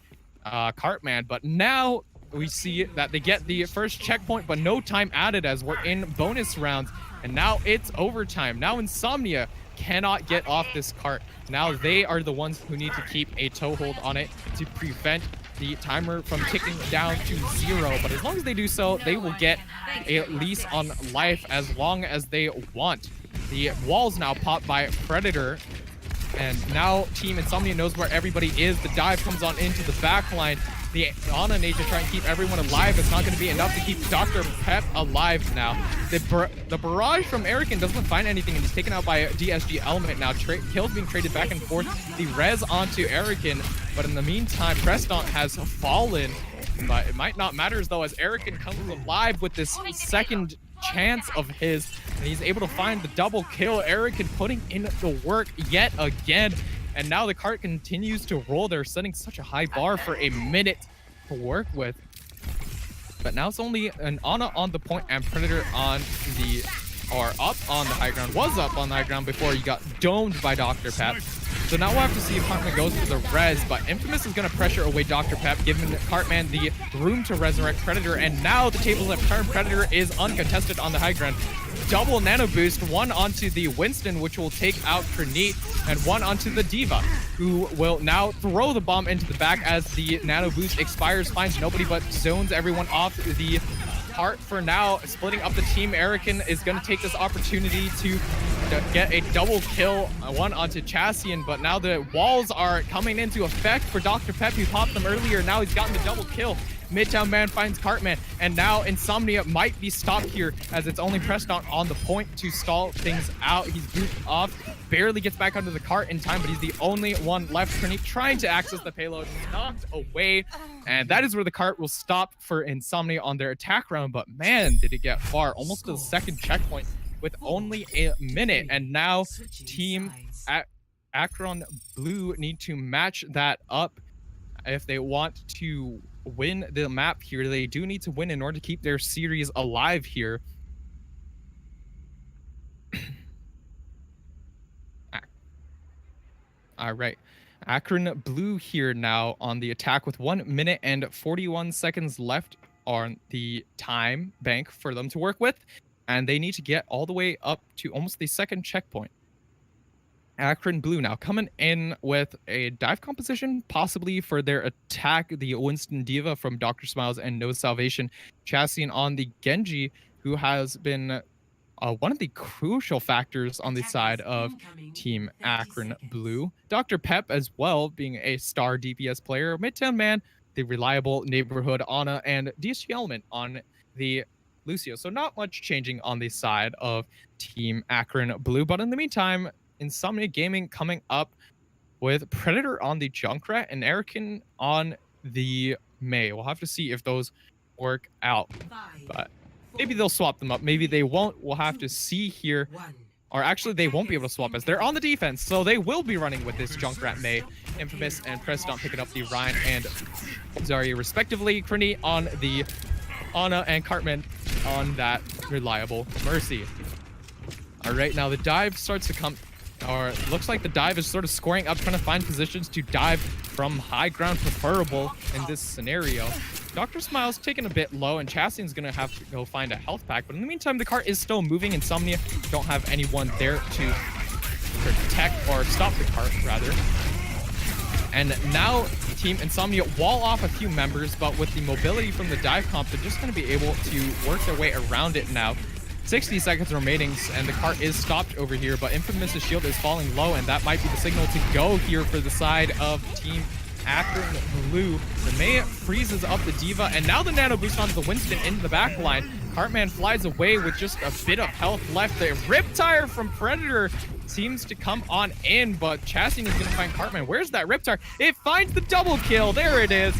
Cartman, but now we see that they get the first checkpoint, but no time added as we're in bonus rounds, and now it's overtime. Now Insomnia cannot get off this cart. Now they are the ones who need to keep a toehold on it to prevent the timer from ticking down to 0. But as long as they do so, they will get a lease on life as long as they want. The walls now popped by Predator, and now Team Insomnia knows where everybody is. The dive comes on into the back line. The Ana needs to try and keep everyone alive. It's not going to be enough to keep Dr. Pep alive now. The barrage from AKRON doesn't find anything, and he's taken out by a DSG element now. Kills being traded back and forth. The res onto AKRON, but in the meantime, Preston has fallen. But it might not matter as though as AKRON comes alive with this second chance of his, and he's able to find the double kill. AKRON putting in the work yet again. And now the cart continues to roll. They're setting such a high bar for a minute to work with. But now it's only an Ana on the point and Predator on the, or up on the high ground. Was up on the high ground before he got domed by Dr. Pep. So now we'll have to see if Cartman goes for the res, but Infamous is going to pressure away Dr. Pep, giving Cartman the room to resurrect Predator. And now the tables have turned. Predator is uncontested on the high ground. Double nano boost, one onto the Winston, which will take out Krenit, and one onto the Diva, who will now throw the bomb into the back as the nano boost expires, finds nobody but zones everyone off the cart for now, splitting up the team. AKRON is going to take this opportunity to get a double kill, one onto Chassian, but now the walls are coming into effect for Dr. Pep, who popped them earlier. Now he's gotten the double kill. Midtown Man finds Cartman, and now Insomnia might be stopped here as it's only Preston on the point to stall things out. He's goofed off, barely gets back onto the cart in time, but he's the only one left. Krenit trying to access the payload, knocked away, and that is where the cart will stop for Insomnia on their attack round. But man, did it get far, almost to the second checkpoint with only a minute. And now Team AKRON Blue need to match that up if they want to win the map here. They do need to win in order to keep their series alive here. All right, AKRON Blue here now on the attack with 1 minute and 41 seconds left on the time bank for them to work with, and they need to get all the way up to almost the second checkpoint. AKRON Blue now coming in with a dive composition, possibly for their attack, the Winston Diva from Dr. Smiles and No Salvation. Chassian on the Genji, who has been one of the crucial factors on the side of Team AKRON Blue. Dr. Pep as well, being a star DPS player. Midtown Man, the reliable neighborhood Ana, and DSG Element on the Lucio. So not much changing on the side of Team AKRON Blue, but in the meantime, Insomnia Gaming coming up with Predator on the Junkrat and AKRON on the May. We'll have to see if those work out, but maybe they'll swap them up. Maybe they won't. We'll have to see here. Or actually, they won't be able to swap as they're on the defense, so they will be running with this Junkrat May. Infamous and Preston picking up the Ryan and Zarya respectively. Krenit on the Ana and Cartman on that reliable Mercy. All right, now the dive starts to come, or looks like the dive is sort of scoring up, trying to find positions to dive from high ground, preferable in this scenario. Dr. Smiles taking a bit low, and Chassian's going to have to go find a health pack. But in the meantime, the cart is still moving. Insomnia don't have anyone there to protect or stop the cart, rather. And now Team Insomnia wall off a few members, but with the mobility from the dive comp, they're just going to be able to work their way around it now. 60 seconds remaining, and the cart is stopped over here, but Infamous's shield is falling low, and that might be the signal to go here for the side of Team AKRON Blue. The May freezes up the Diva, and now the nano boost onto the Winston in the back line. Cartman flies away with just a bit of health left. The Riptire from Predator seems to come on in, but Chassian is going to find Cartman. Where's that Riptire? It finds the double kill. There it is.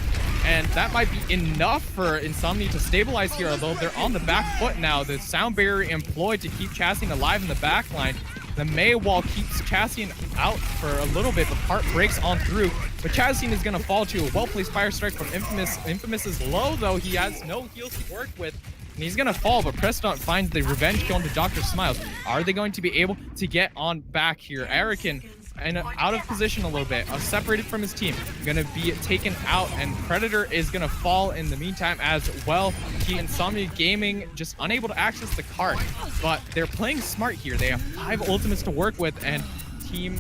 and that might be enough for Insomnia to stabilize here, although they're on the back foot now. The sound barrier employed to keep Chastian alive in the back line. The Mei wall keeps Chastian out for a little bit. The part breaks on through, but Chastian is going to fall to a well-placed fire strike from Infamous. Infamous is low, though. He has no heals to work with, and he's going to fall, but Preston finds the revenge kill into Dr. Smiles. Are they going to be able to get on back here? AKRON and out of position a little bit, separated from his team, gonna be taken out, and Predator is gonna fall in the meantime as well. Insomnia Gaming just unable to access the cart, but they're playing smart here. They have 5 ultimates to work with, and team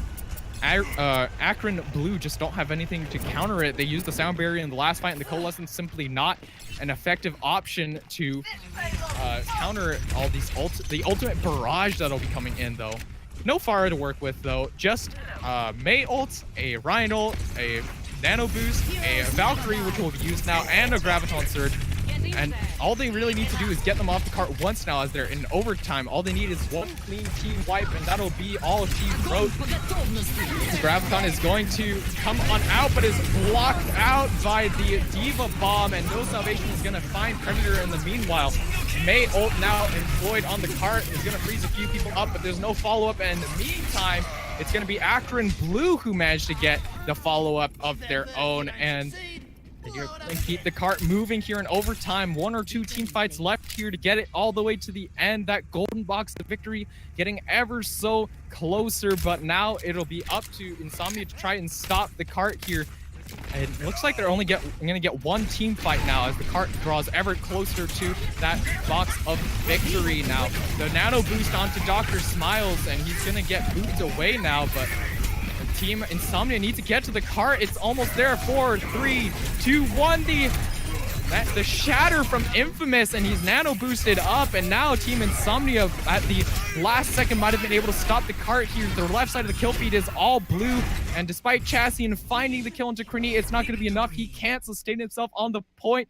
AKRON Blue just don't have anything to counter it. They used the sound barrier in the last fight, and the Coalescence simply not an effective option to counter all these the ultimate barrage that'll be coming in, though. No Pharah to work with, though. Just Mei ult, a Ryan ult, a Nano Boost, a Valkyrie, which will be used now, and a Graviton Surge. And all they really need to do is get them off the cart once now, as they're in overtime. All they need is one clean team wipe, and that'll be all Team Road. Graviton is going to come on out, but is blocked out by the Diva Bomb, and No Salvation is going to find Predator in the meanwhile. Mei ult now employed on the cart is going to freeze a few people up, but there's no follow-up, and in the meantime, it's going to be AKRON Blue who managed to get the follow-up of their own, and keep the cart moving here in overtime. 1 or 2 team fights left here to get it all the way to the end. That golden box of victory getting ever so closer, but now it'll be up to Insomnia to try and stop the cart here. It looks like they're only going to get 1 team fight now, as the cart draws ever closer to that box of victory now. The nano boost onto Dr. Smiles, and he's going to get moved away now, but Team Insomnia needs to get to the cart. It's almost there. 4, 3, 2, 1. The shatter from Infamous, and he's nano boosted up, and now Team Insomnia at the last second might have been able to stop the cart here. The left side of the kill feed is all blue, and despite Chastian finding the kill into Krini, it's not going to be enough. He can't sustain himself on the point.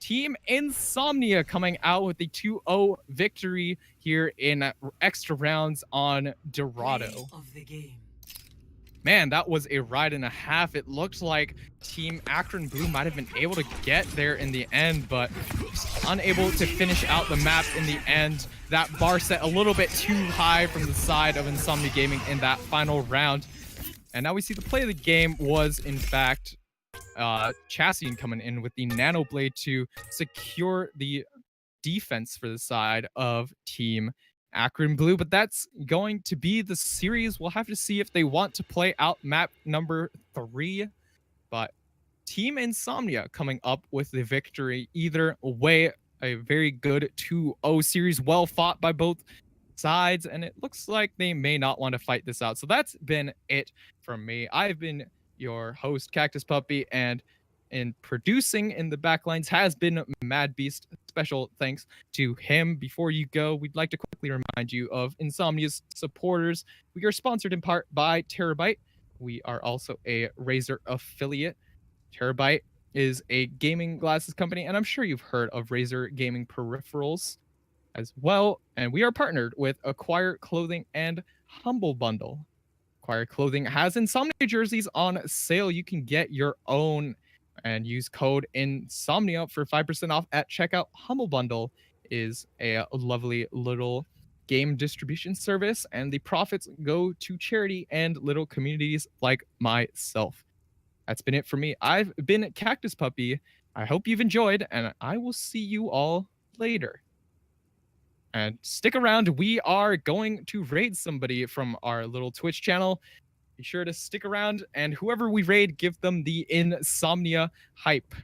Team Insomnia coming out with the 2-0 victory here in extra rounds on Dorado. Man, that was a ride and a half. It looked like Team AKRON Blue might have been able to get there in the end, but just unable to finish out the map in the end. That bar set a little bit too high from the side of Insomnia Gaming in that final round. And now we see the play of the game was, in fact, Chastian coming in with the Nano Blade to secure the defense for the side of Team AKRON Blue, but that's going to be the series. We'll have to see if they want to play out map number 3, but Team Insomnia coming up with the victory. Either way, a very good 2-0 series, well fought by both sides, and it looks like they may not want to fight this out. So that's been it from me. I've been your host, Cactus Puppy, and in producing in the backlines has been Mad Beast. Special thanks to him. Before you go, we'd like to quickly remind you of Insomnia's supporters. We are sponsored in part by Terabyte. We are also a Razer affiliate. Terabyte is a gaming glasses company, and I'm sure you've heard of Razer gaming peripherals as well. And we are partnered with Acquire Clothing and Humble Bundle. Acquire Clothing has Insomnia jerseys on sale. You can get your own and use code Insomnia for 5% off at checkout. Humble Bundle is a lovely little game distribution service, and the profits go to charity and little communities like myself. That's been it for me. I've been Cactus Puppy. I hope you've enjoyed, and I will see you all later. And stick around. We are going to raid somebody from our little Twitch channel. Be sure to stick around, and whoever we raid, give them the Insomnia hype.